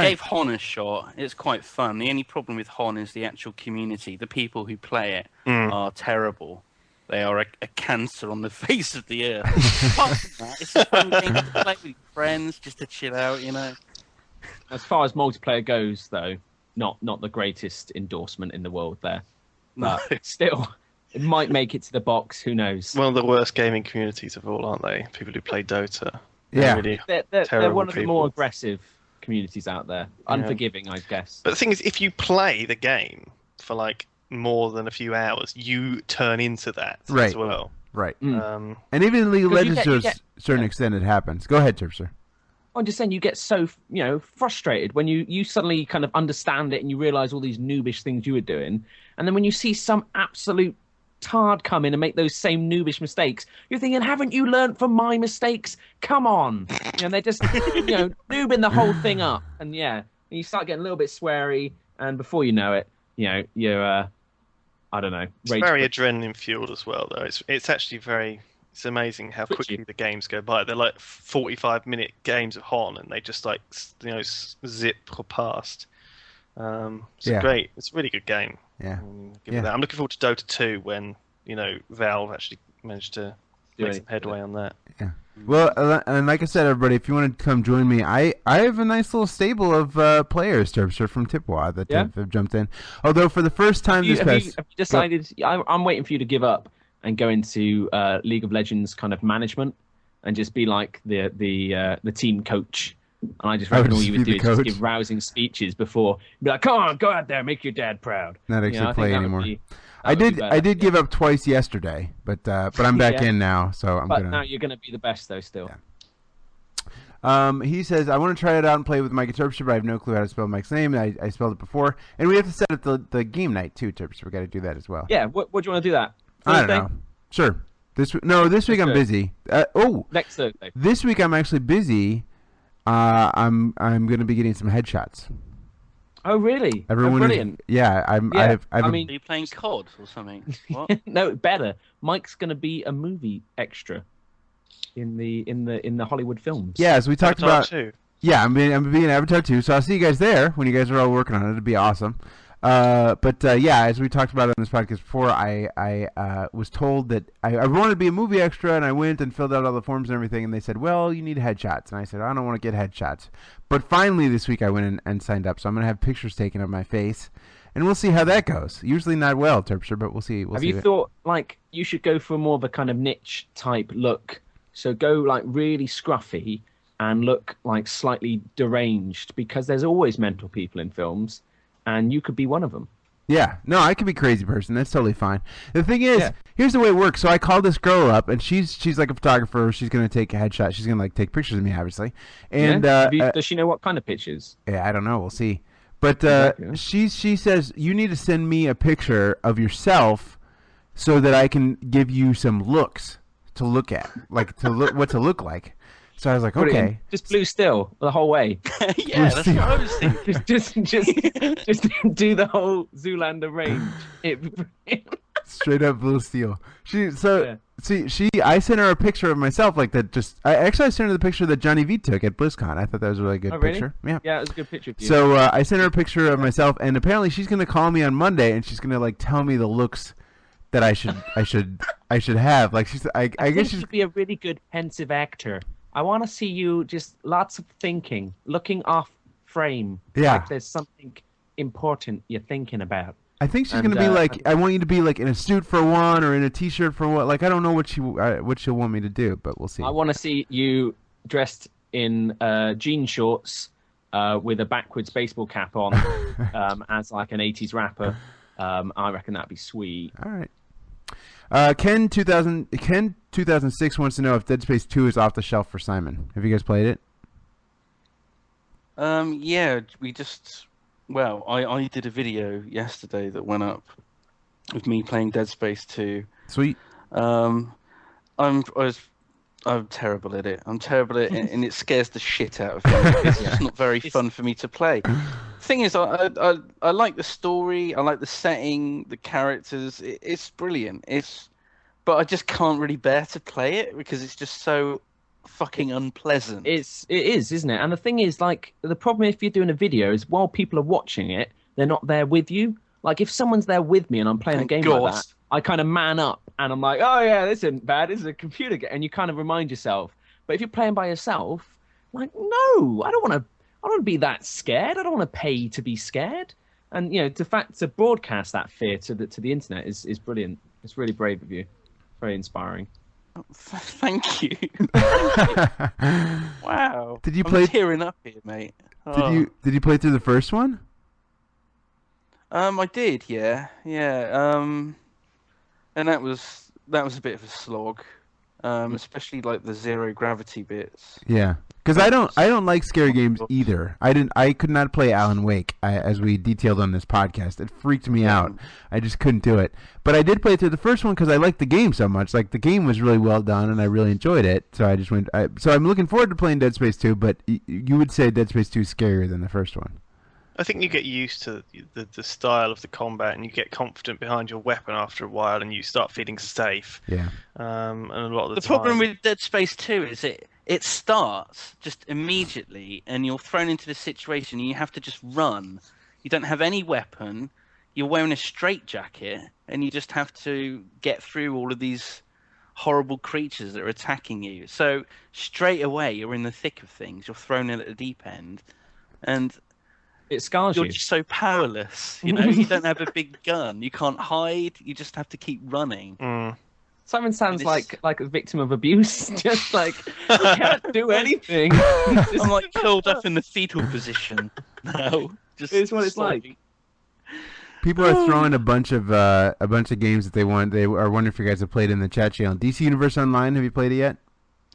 gave Hon a shot. It's quite fun. The only problem with Hon is the actual community. The people who play it are terrible. They are a cancer on the face of the earth. It's a fun game to play with friends, just to chill out, you know. As far as multiplayer goes, though, not the greatest endorsement in the world there. But still, it might make it to the box. Who knows? One of the worst gaming communities of all, aren't they? People who play Dota. Yeah. Really they're one of the more aggressive communities out there. Unforgiving, I guess. But the thing is, if you play the game for like more than a few hours, you turn into that as well. Right. And even in League of Legends, to a certain extent, it happens. Go ahead, Terpster. I'm just saying, you get so frustrated when you suddenly kind of understand it and you realize all these noobish things you were doing, and then when you see some absolute tard come in and make those same noobish mistakes, you're thinking, haven't you learned from my mistakes? Come on. They're just noobing the whole thing up, and you start getting a little bit sweary, and before you know it, you're I don't know. It's very adrenaline fueled as well, though. It's actually very. It's amazing how quickly the games go by. They're like 45-minute games of Hon, and they just like zip past. It's great. It's a really good game. Yeah. I'm looking forward to Dota 2 when Valve actually managed to make some headway on that. Yeah. Well, and like I said, everybody, if you want to come join me, I have a nice little stable of players, Terpster, from Tipwa that have jumped in. Although for the first time have you decided? I'm waiting for you to give up and go into League of Legends kind of management and just be like the team coach. And I just reckon all you would do is just give rousing speeches before. Be like, come on, go out there, make your dad proud. Not actually play anymore. I did give up twice yesterday, but I'm back in now, so I'm gonna. Now you're gonna be the best though, still. Yeah. He says, I want to try it out and play with Mike Terpster, but I have no clue how to spell Mike's name. I spelled it before, and we have to set up the game night too, Terpster. We got to do that as well. Yeah. What do you want to do that? Thursday? I don't know. Sure. This week I'm busy. Next Thursday. This week I'm actually busy. I'm going to be getting some headshots. Oh really? Brilliant. Are you playing COD or something? What? No, better. Mike's going to be a movie extra in the Hollywood films. Yeah, as we talked Avatar about. 2. Yeah, I'm being Avatar 2, so I'll see you guys there when you guys are all working on it. It'd be awesome. As we talked about on this podcast before, I was told that I wanted to be a movie extra, and I went and filled out all the forms and everything, and they said, well, you need headshots. And I said, I don't want to get headshots. But finally this week I went and signed up, so I'm going to have pictures taken of my face, and we'll see how that goes. Usually not well, Terpster, but we'll see. Have you thought, like, you should go for more of a kind of niche type look? So go, like, really scruffy and look, like, slightly deranged, because there's always mental people in films. And you could be one of them. Yeah. No, I could be a crazy person. That's totally fine. The thing is, here's the way it works. So I called this girl up, and she's like a photographer. She's going to take a headshot. She's going to, like, take pictures of me, obviously. And does she know what kind of pictures? Yeah, I don't know. We'll see. But she says, you need to send me a picture of yourself so that I can give you some looks to look at, like what to look like. So I was like, okay. Just blue still the whole way. Yeah, that's what I was thinking. just do the whole Zoolander range. Straight up blue steel. I sent her a picture of myself like that. I sent her the picture that Johnny V took at BlizzCon. I thought that was a really good picture. Yeah, it was a good picture of you. So I sent her a picture of myself, and apparently she's gonna call me on Monday, and she's gonna like tell me the looks that I should have. Like I guess she should be a really good pensive actor. I want to see you just lots of thinking, looking off frame. Yeah. Like there's something important you're thinking about. I think she's going to be like, I want you to be like in a suit for one or in a t-shirt for one. Like, I don't know what she'll want me to do, but we'll see. I want to see you dressed in jean shorts with a backwards baseball cap on as like an 80s rapper. I reckon that'd be sweet. All right. Ken 2006 wants to know if Dead Space 2 is off the shelf for Simon. Have you guys played it? Yeah, I did a video yesterday that went up of me playing Dead Space 2. Sweet. I'm terrible at it. I'm terrible at it, and it scares the shit out of me. It's just not very fun for me to play. The thing is, I like the story, I like the setting, the characters. It's brilliant. But I just can't really bear to play it because it's just so fucking unpleasant. It is, isn't it? And the thing is, like, the problem if you're doing a video is while people are watching it, they're not there with you. Like, if someone's there with me and I'm playing a game like that, I kind of man up and I'm like, oh yeah, this isn't bad. This is a computer game, and you kind of remind yourself. But if you're playing by yourself, like, no, I don't want to be that scared. I don't want to pay to be scared. And you know, to broadcast that fear to the internet is brilliant. It's really brave of you. Very inspiring. Thank you. Wow. Did you play? I'm tearing up here, mate. Did you play through the first one? I did, yeah. And that was a bit of a slog, especially like the zero gravity bits. Yeah, because I don't like scary games either. I could not play Alan Wake, as we detailed on this podcast. It freaked me out. I just couldn't do it. But I did play through the first one because I liked the game so much. Like, the game was really well done, and I really enjoyed it. So I just went. So I'm looking forward to playing Dead Space 2. But you would say Dead Space 2 is scarier than the first one. I think you get used to the style of the combat, and you get confident behind your weapon after a while, and you start feeling safe. Yeah. And a lot of the problem with Dead Space 2 is it starts just immediately, and you're thrown into this situation, and you have to just run. You don't have any weapon. You're wearing a straitjacket, and you just have to get through all of these horrible creatures that are attacking you. So straight away, you're in the thick of things. You're thrown in at the deep end, and it scars you. You're just so powerless, you know. You don't have a big gun. You can't hide. You just have to keep running. Simon sounds like a victim of abuse. Just like, I can't do anything. I'm like curled up in the fetal position now. Just it's what it's like. People are throwing a bunch of games that they want. They are wondering if you guys have played in the chat channel. DC Universe Online. Have you played it yet?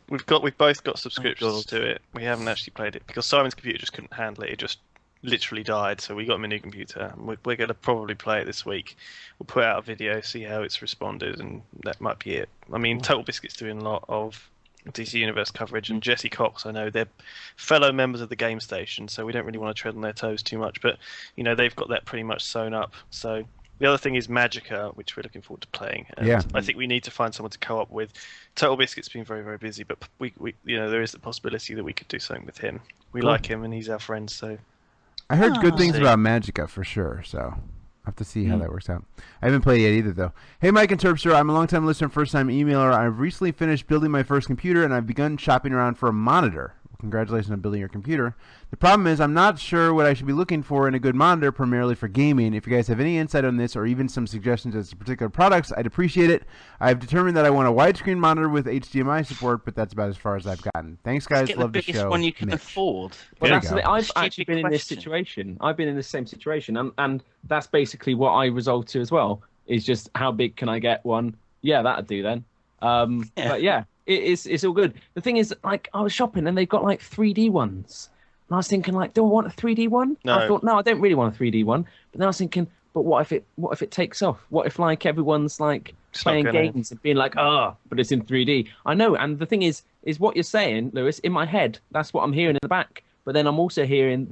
We've both got subscriptions to it. We haven't actually played it because Simon's computer just couldn't handle it. It just literally died, so we got him a new computer. We're going to probably play it this week. We'll put out a video, see how it's responded, and that might be it. I mean, Total Biscuit's doing a lot of DC Universe coverage, and Jesse Cox, I know they're fellow members of the Game Station, so we don't really want to tread on their toes too much, but you know, they've got that pretty much sewn up. So the other thing is Magica, which we're looking forward to playing. And I think we need to find someone to co-op with. Total Biscuit's been very, very busy, but we you know, there is the possibility that we could do something with him. We like him, and he's our friend, so. I heard good things about Magica for sure, so I'll have to see how that works out. I haven't played it yet either, though. Hey, Mike and Terpster, I'm a long-time listener, first-time emailer. I've recently finished building my first computer, and I've begun shopping around for a monitor. Congratulations on building your computer. The problem is I'm not sure what I should be looking for in a good monitor, primarily for gaming. If you guys have any insight on this or even some suggestions as to particular products, I'd appreciate it. I've determined that I want a widescreen monitor with HDMI support, but that's about as far as I've gotten. Thanks, guys. Love the show. The biggest one you can afford. Well, I've actually been in this situation. I've been in the same situation, and that's basically what I resolved to as well, is just how big can I get one? Yeah, that'd do then. But yeah. It's all good. The thing is, like, I was shopping and they've got like 3D ones, and I was thinking, like, do I want a 3D one? No. I thought, no, I don't really want a 3D one. But then I was thinking, but what if it takes off? What if like everyone's like playing games and being like, but it's in 3D? I know. And the thing is, is what you're saying, Lewis. In my head, that's what I'm hearing in the back. But then I'm also hearing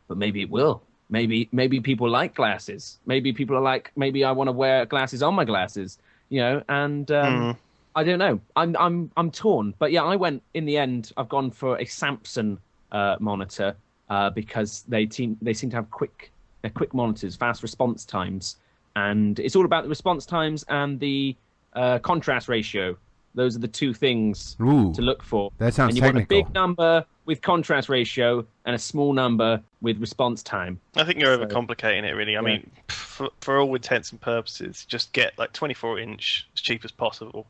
but maybe it will. Maybe people like glasses. Maybe people are like, maybe I want to wear glasses on my glasses, and I don't know. I'm torn. But yeah, in the end, I've gone for a Samsung monitor because they seem to have quick monitors, fast response times, and it's all about the response times and the contrast ratio. Those are the two things to look for. That sounds and you technical. want a big number with contrast ratio and a small number with response time. I think you're overcomplicating it, really. I mean, for all intents and purposes, just get like 24-inch as cheap as possible.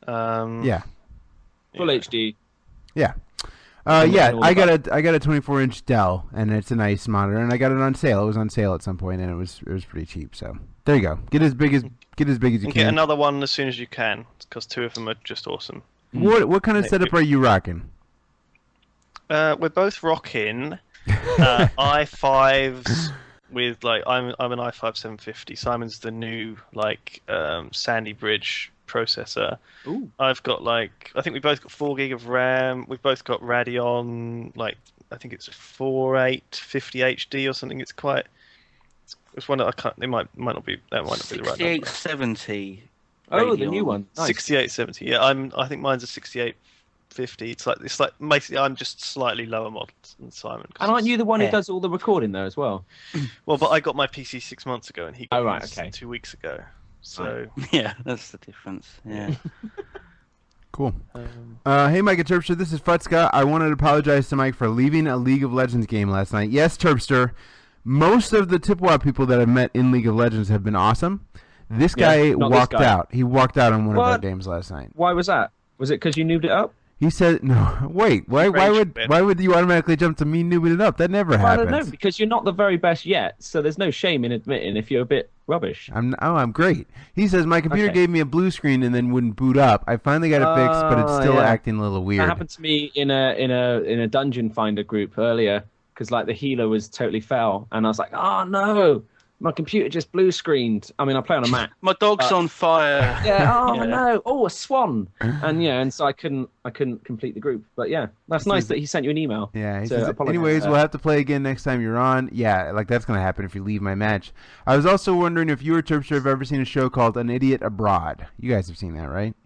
Full HD. Yeah. I got a 24-inch Dell, and it's a nice monitor, and I got it on sale. It was on sale at some point, and it was pretty cheap. So there you go. Get as big as you can. Get another one as soon as you can, because 2 of them are just awesome. What kind of setup are you rocking? We're both rocking i5s with I'm an i5 750. Simon's the new Sandy Bridge processor. Ooh. I've got I think we both got 4 gig of RAM. We've both got Radeon I think it's a 4850 HD or something. It's one that I can't. It might not be the right number. 6870. Oh, the new one. Nice. 6870. Yeah, I think mine's a 6850. It's like basically I'm just slightly lower model than Simon. And aren't you the one who does all the recording though as well? Well, but I got my PC 6 months ago, and he got his 2 weeks ago. So yeah, that's the difference. Yeah. Cool. Hey, Mike and Terpster, this is Futzka. I wanted to apologize to Mike for leaving a League of Legends game last night. Yes, Terpster, most of the Tipwa people that I've met in League of Legends have been awesome. This guy walked out. He walked out on one of our games last night. Why was that? Was it because you noobed it up? He said, "No, wait. Why would you automatically jump to me noobing it up? That never happens." I don't know, because you're not the very best yet, so there's no shame in admitting if you're a bit rubbish. I'm great. He says my computer gave me a blue screen and then wouldn't boot up. I finally got it fixed, but it's still acting a little weird. That happened to me in a Dungeon Finder group earlier, because the healer was totally foul, and I was like, "Oh no, my computer just blue screened." I mean, I play on a Mac. My dog's on fire. Yeah. Oh no. Oh, a swan. And so I couldn't complete the group. But yeah, that's nice that he sent you an email. Yeah. He says, anyways, we'll have to play again next time you're on. Yeah, that's gonna happen if you leave my match. I was also wondering if you or Terpster have ever seen a show called An Idiot Abroad. You guys have seen that, right?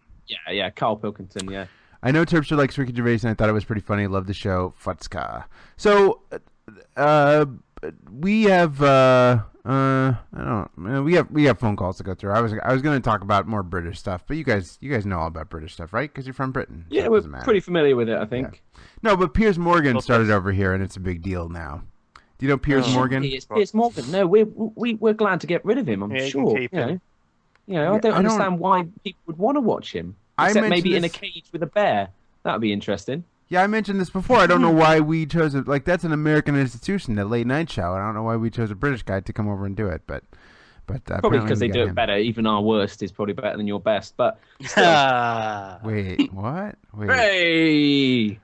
Yeah. Carl Pilkington. Yeah. I know Terpster likes Ricky Gervais, and I thought it was pretty funny. I love the show. Futzka. So, we have we have phone calls to go through. I was going to talk about more British stuff, but you guys know all about British stuff, right? Because you're from Britain. Yeah, we're pretty familiar with it, I think. Yeah. No, but Piers Morgan started over here, and it's a big deal now. Do you know Piers Morgan? It's Piers Morgan. No, we're glad to get rid of him. I'm sure. Keep him. I don't understand why people would want to watch him, except maybe in a cage with a bear. That would be interesting. Yeah, I mentioned this before. I don't know why we chose it. That's an American institution, the late night show. I don't know why we chose a British guy to come over and do it, but probably because they do it better. Even our worst is probably better than your best. But wait, what? Wait. Hey!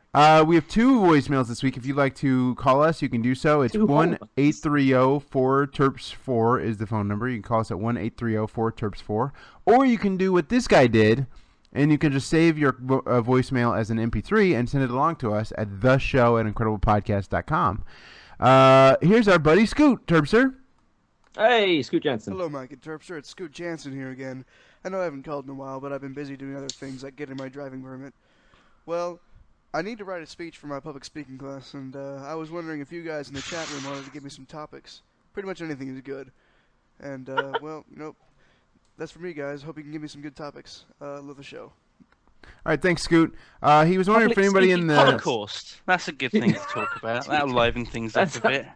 We have 2 voicemails this week. If you'd like to call us, you can do so. It's 1-830-4-TERPS4 is the phone number. You can call us at 1-830-4-TERPS4, or you can do what this guy did. And you can just save your voicemail as an MP3 and send it along to us at theshow@incrediblepodcast.com. Here's our buddy Scoot, Terpster. Hey, Scoot Jansen. Hello, Mike and Terpster. It's Scoot Jansen here again. I know I haven't called in a while, but I've been busy doing other things like getting my driving permit. Well, I need to write a speech for my public speaking class, and I was wondering if you guys in the chat room wanted to give me some topics. Pretty much anything is good. And, that's for me, guys. Hope you can give me some good topics. Love the show. All right, thanks, Scoot. He was wondering if anybody in the Holocaust. That's a good thing to talk about. That'll liven things up a bit.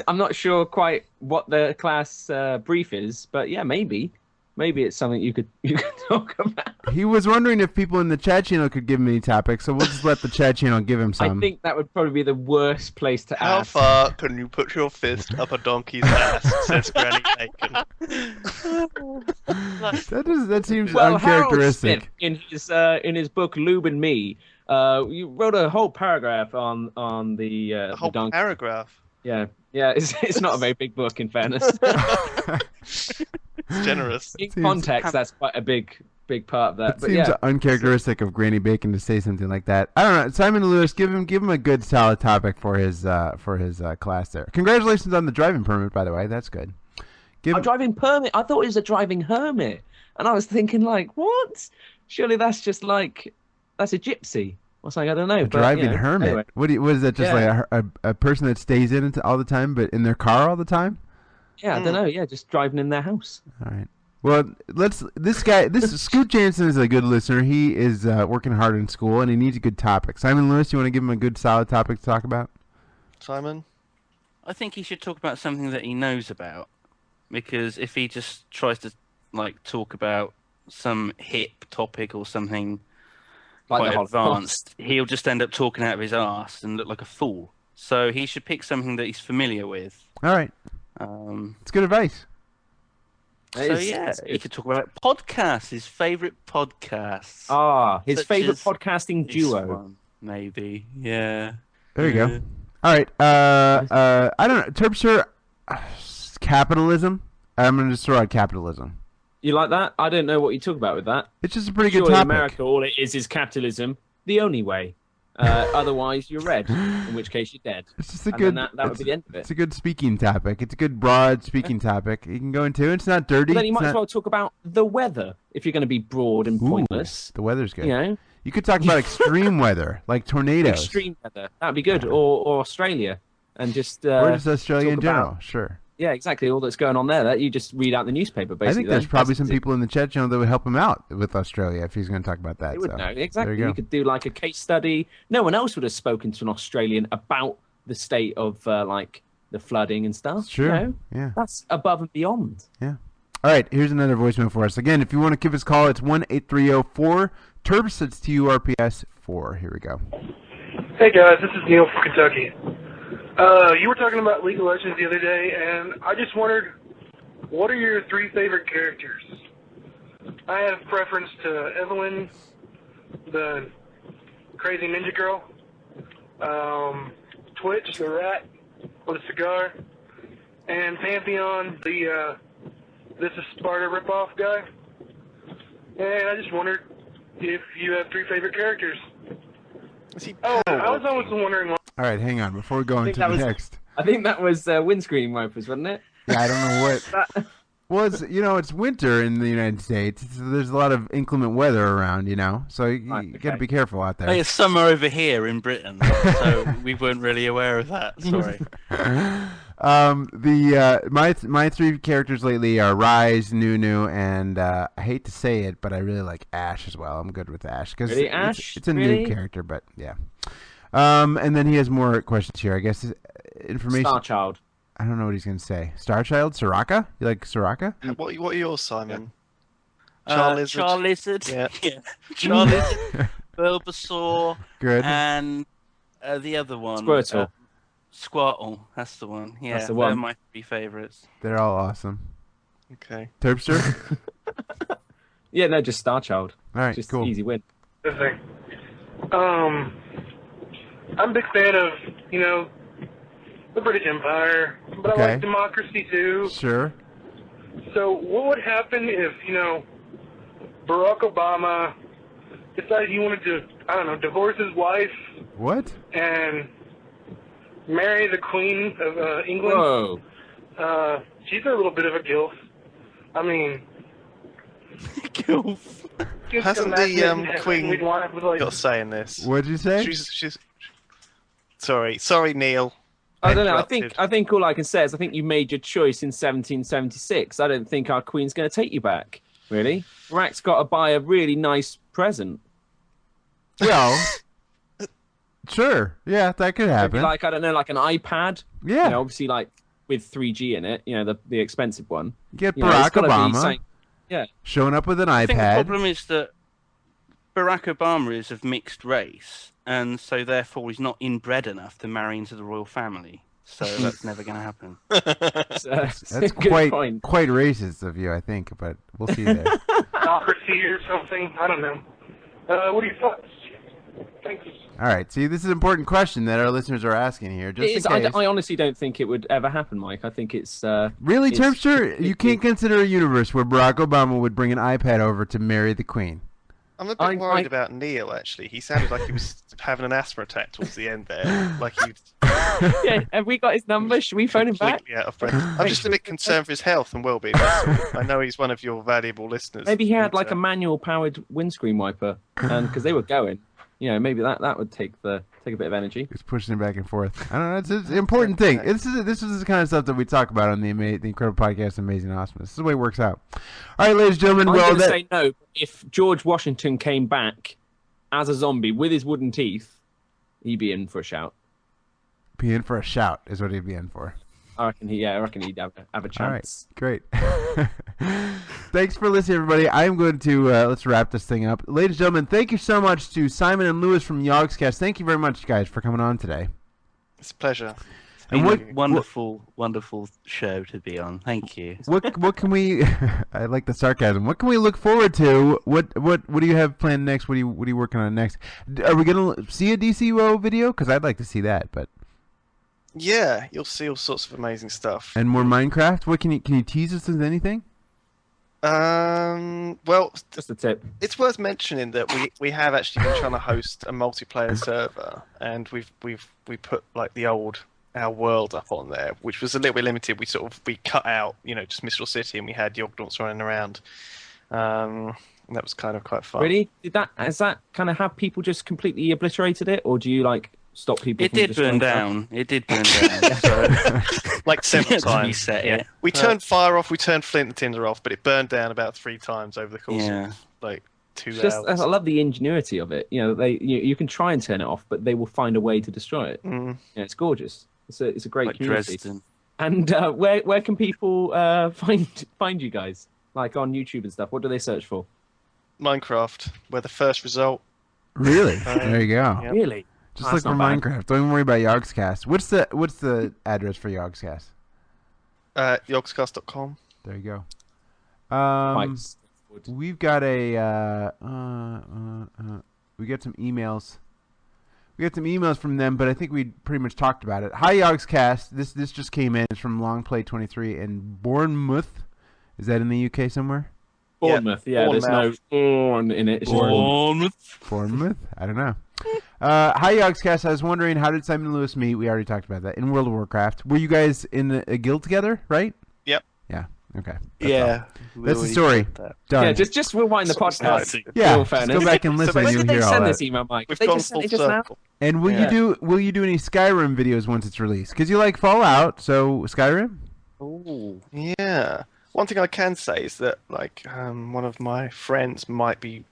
I'm not sure quite what the class brief is, but yeah, maybe it's something you could talk about. He was wondering if people in the chat channel could give him any topics, so we'll just let the chat channel give him some. I think that would probably be the worst place to ask. How far can you put your fist up a donkey's ass? Says Granny Bacon. That seems uncharacteristic. Harold Smith, in his book Lube and Me, you wrote a whole paragraph on the whole donkey. Paragraph. Yeah, it's not a very big book, in fairness. It's generous. In context, that's quite a big big part of that. It but seems yeah, uncharacteristic of Granny Bacon to say something like that. I don't know. Simon Lewis, give him a good solid topic for his class there. Congratulations on the driving permit, by the way. That's good. A driving permit. I thought it was a driving hermit, and I was thinking like, what? Surely that's just like that's a gypsy or something. I don't know. A driving hermit. Anyway. What is that? Just like a person that stays in it all the time, but in their car all the time? Yeah, I don't know. Yeah, just driving in their house. All right. Well, this Scoot Jansen is a good listener. He is working hard in school, and he needs a good topic. Simon Lewis, you want to give him a good, solid topic to talk about? Simon? I think he should talk about something that he knows about, because if he just tries to talk about some hip topic or something quite advanced, he'll just end up talking out of his arse and look like a fool. So he should pick something that he's familiar with. All right. It's good advice. So he could talk about podcasts, his favourite podcasts. His favourite podcasting duo. One, maybe, yeah. There you go. All right. I don't know. Terpster, capitalism. I'm going to just throw out capitalism. You like that? I don't know what you talk about with that. It's just a pretty Surely good topic. In America, all it is capitalism, the only way. Otherwise, you're red, in which case you're dead. It's just a good. That would be the end of it. It's a good speaking topic. It's a good broad speaking topic. You can go into. It's not dirty. But then you might as well talk about the weather if you're going to be broad and pointless. The weather's good. You know, you could talk about extreme weather, like tornadoes. Extreme weather. That'd be good, or Australia, and just or just Australia in general. Sure. Yeah, exactly. All that's going on there. That you just read out the newspaper, basically. I think there's probably some people in the chat channel that would help him out with Australia if he's going to talk about that. They would know. Exactly. You could do like a case study. No one else would have spoken to an Australian about the state of the flooding and stuff. Sure. You know? Yeah. That's above and beyond. Yeah. All right. Here's another voicemail for us. Again, if you want to give us a call, it's 1-830-4-TERPS. It's TURPS4. Here we go. Hey, guys. This is Neil from Kentucky. You were talking about League of Legends the other day, and I just wondered, what are your 3 favorite characters? I have preference to Evelyn, the crazy ninja girl, Twitch, the rat with a cigar, and Pantheon, the This is Sparta ripoff guy. And I just wondered if you have 3 favorite characters. I was always wondering. All right, hang on. Before we go into the next. I think that was windscreen wipers, wasn't it? Yeah, I don't know what. Well, it's winter in the United States. There's a lot of inclement weather around, so you got to be careful out there. Hey, it's summer over here in Britain, so we weren't really aware of that. Sorry. My 3 characters lately are Ryze, Nunu, and I hate to say it, but I really like Ashe as well. I'm good with Ashe because really, Ashe? It's a new character, but yeah. And then he has more questions here. I guess information. Starchild. I don't know what he's going to say. Starchild? Soraka? You like Soraka? What are yours, Simon? Charlizard. Yeah. Charlizard, Bulbasaur. Good. And the other one. Squirtle. Squirtle. That's the one. Yeah, that's the one. They're my 3 favorites. They're all awesome. Okay. Terpster? Yeah, no, just Starchild. All right, just cool. Easy win. I'm a big fan of, the British Empire, but I like democracy too. Sure. So what would happen if, Barack Obama decided he wanted to, divorce his wife? What? And marry the Queen of England? Whoa. She's a little bit of a gilf. I mean... Gilf. Hasn't the Queen got a say in this? What'd you say? She's... Sorry, Neil. I don't know. I think all I can say is I think you made your choice in 1776. I don't think our Queen's going to take you back. Really, Barack's got to buy a really nice present. Well, sure, yeah, that could happen. Maybe like I don't know, like an iPad. Yeah, obviously like with 3G in it. The expensive one. Get Barack Obama. Yeah, showing up with an iPad. I think the problem is that Barack Obama is of mixed race. And so, therefore, he's not inbred enough to marry into the royal family. So that's never going to happen. That's quite racist of you, I think. But we'll see there. Democracy or something. I don't know. What are your thoughts? Thanks. All right. See, this is an important question that our listeners are asking here. Just It is, in case. I honestly don't think it would ever happen, Mike. I think it's... Really, it's, Terpster? You can't consider a universe where Barack Obama would bring an iPad over to marry the Queen. I'm a bit worried about Neil, actually. He sounded like he was having an asthma attack towards the end there. Like he... Yeah, have we got his number? Should we phone him back? Out of breath. I'm just a bit concerned for his health and well-being. I know he's one of your valuable listeners. Maybe he had like a manual-powered windscreen wiper, and because they were going, maybe that would take a bit of energy. He's pushing it back and forth. I don't know. It's an important thing. This is the kind of stuff that we talk about on the Incredible Podcast, Amazing Awesomeness. This is the way it works out. All right, ladies and gentlemen. I'm going to say no. If George Washington came back as a zombie with his wooden teeth, he'd be in for a shout. Be in for a shout is what he'd be in for. I reckon he'd have a chance. All right, great. Thanks for listening, everybody. I'm going to let's wrap this thing up. Ladies and gentlemen, thank you so much to Simon and Lewis from Yogscast. Thank you very much, guys, for coming on today. It's a pleasure. It's been a wonderful show to be on. Thank you. What can we? I like the sarcasm. What can we look forward to? What do you have planned next? What are you working on next? Are we gonna see a DCO video? Because I'd like to see that, but. Yeah, you'll see all sorts of amazing stuff. And more Minecraft? What can you tease us with anything? Well, just a tip. It's worth mentioning that we have actually been trying to host a multiplayer server, and we put like our world up on there, which was a little bit limited. We cut out just Mistral City, and we had Yogdorts running around. And that was kind of quite fun. Really? Has that kind of have people just completely obliterated it, or do you like stop people? It did burn down. It did burn down. So, like several times. Reset it. We turned fire off. We turned flint and tinder off, but it burned down about 3 times over the course of like 2 hours. I love the ingenuity of it. You can try and turn it off, but they will find a way to destroy it. It's gorgeous. It's a great like community. Dresden. And where can people find you guys? Like on YouTube and stuff. What do they search for? Minecraft. We're the first result. Really? There you go. Yep. Really? Just look for Minecraft. Don't even worry about Yogscast. What's the address for Yogscast? Yogscast.com. There you go. We've got we got some emails. We got some emails from them, but I think we pretty much talked about it. Hi Yogscast. This just came in. It's from Longplay23 in Bournemouth. Is that in the UK somewhere? Bournemouth. Yeah, there's no Bourne in it. It's Bournemouth? I don't know. Hi Yogscast. I was wondering, how did Simon and Lewis meet? We already talked about that. In World of Warcraft. Were you guys in a guild together, right? Yep. Yeah. Okay. That's the story. Done. Yeah, just rewind the podcast. Yeah, just go back and listen. When you'll did they hear all send that. this email, Mike? We've they gone just full sent it just now? circle. And will you do any Skyrim videos once it's released? Because you like Fallout, so Skyrim? Oh. Yeah. One thing I can say is that one of my friends might be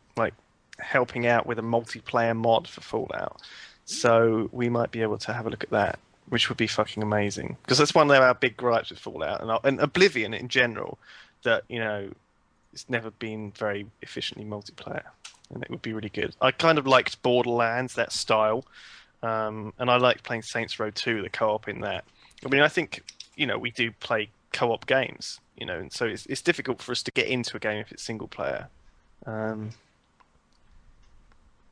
helping out with a multiplayer mod for Fallout, so we might be able to have a look at that, which would be fucking amazing. Because that's one of our big gripes with Fallout and Oblivion in general, that it's never been very efficiently multiplayer, and it would be really good. I kind of liked Borderlands, that style, and I liked playing Saints Row 2, the co-op in that. I mean, I think we do play co-op games, and so it's difficult for us to get into a game if it's single player.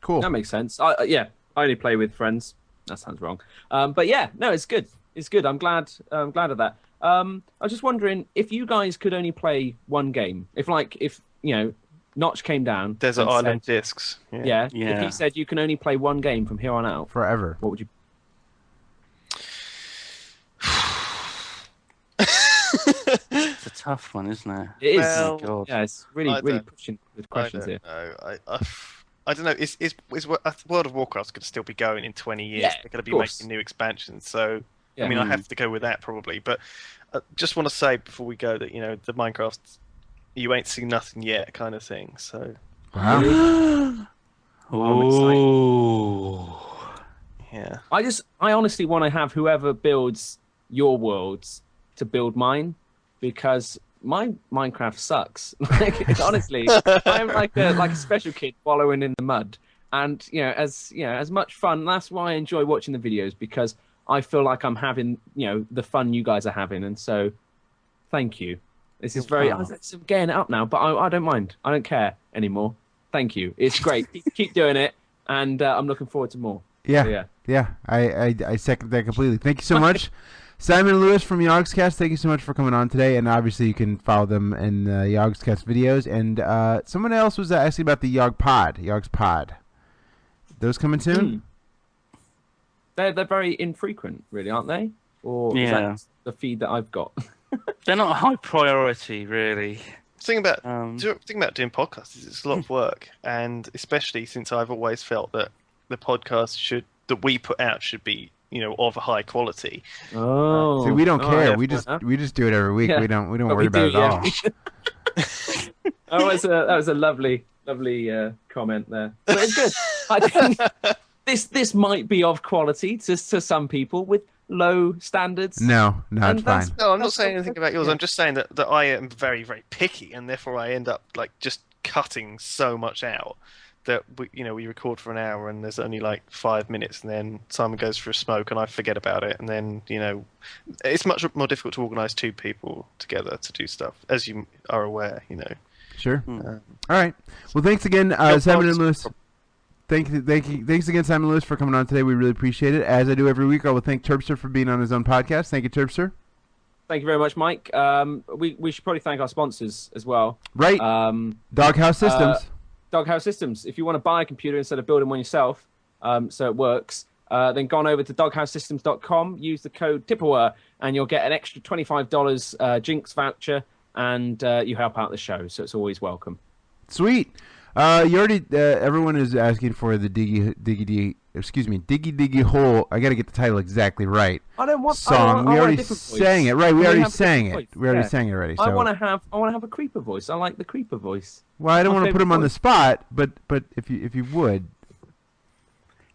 Cool. That makes sense. I only play with friends. That sounds wrong. But yeah, no, it's good. It's good. I'm glad of that. I was just wondering if you guys could only play one game. If Notch came down. Desert Island Discs. Yeah. If he said you can only play one game from here on out forever, what would you? It's a tough one, isn't it? It is. Well, yeah, it's really pushing the questions here. I don't know. Is World of Warcraft's going to still be going in 20 years? Yeah, they're going to be making new expansions. So, yeah. I mean, I have to go with that probably. But just want to say before we go that, the Minecraft, you ain't seen nothing yet kind of thing. So. Wow. Oh. Yeah. I honestly want to have whoever builds your worlds to build mine, because my Minecraft sucks. Honestly, I'm like a special kid wallowing in the mud, and as much fun. That's why I enjoy watching the videos, because I feel like I'm having the fun you guys are having, and so thank you. This is very. I'm getting it up now, but I don't mind. I don't care anymore. Thank you. It's great. keep doing it. and I'm looking forward to more. Yeah, I second that completely. Thank you so much. Simon and Lewis from Yogscast, thank you so much for coming on today, and obviously you can follow them in the Yogscast videos. And someone else was asking about the YogsPod. Those coming soon? They're very infrequent, really, aren't they? Or is that the feed that I've got? They're not a high priority, really. Thing about doing podcasts is it's a lot of work, and especially since I've always felt that the podcast that we put out should be, of a high quality. Oh, see, we don't care. Yeah, we just do it every week. Yeah. We don't worry about it at all. That was a lovely comment there. But it's good. I think this might be of quality to some people with low standards. No, it's fine. No, I'm not saying anything about yours. I'm just saying that I am very, very picky, and therefore I end up just cutting so much out that we record for an hour and there's only 5 minutes, and then Simon goes for a smoke and I forget about it, and then it's much more difficult to organise two people together to do stuff, as you are aware. Sure. All right. Well, thanks again, Simon and Lewis. Thanks again, Simon and Lewis, for coming on today. We really appreciate it. As I do every week, I will thank Terpster for being on his own podcast. Thank you, Terpster. Thank you very much, Mike. We should probably thank our sponsors as well. Right. Doghouse Systems. Doghouse Systems. If you want to buy a computer instead of building one yourself, so it works, then go on over to doghousesystems.com, use the code TIPPERWER, and you'll get an extra $25 Jinx voucher, and you help out the show, so it's always welcome. Sweet. Everyone is asking for the Diggy Hole. I got to get the title exactly right. I don't want song. We already sang it. Right, we already sang it. We already sang it already. So. I want to have a creeper voice. I like the creeper voice. Well, I don't want to put him on the spot, but if you would.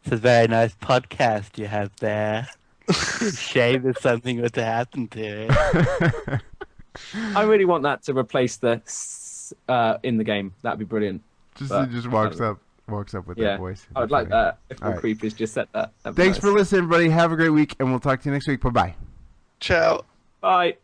It's a very nice podcast you have there. Shame if something were to happen to it. I really want that to replace the in the game. That'd be brilliant. He just walks up with that voice. I'd like that if all creepers just said that. Thanks for listening, everybody. Have a great week, and we'll talk to you next week. Bye-bye. Ciao. Bye.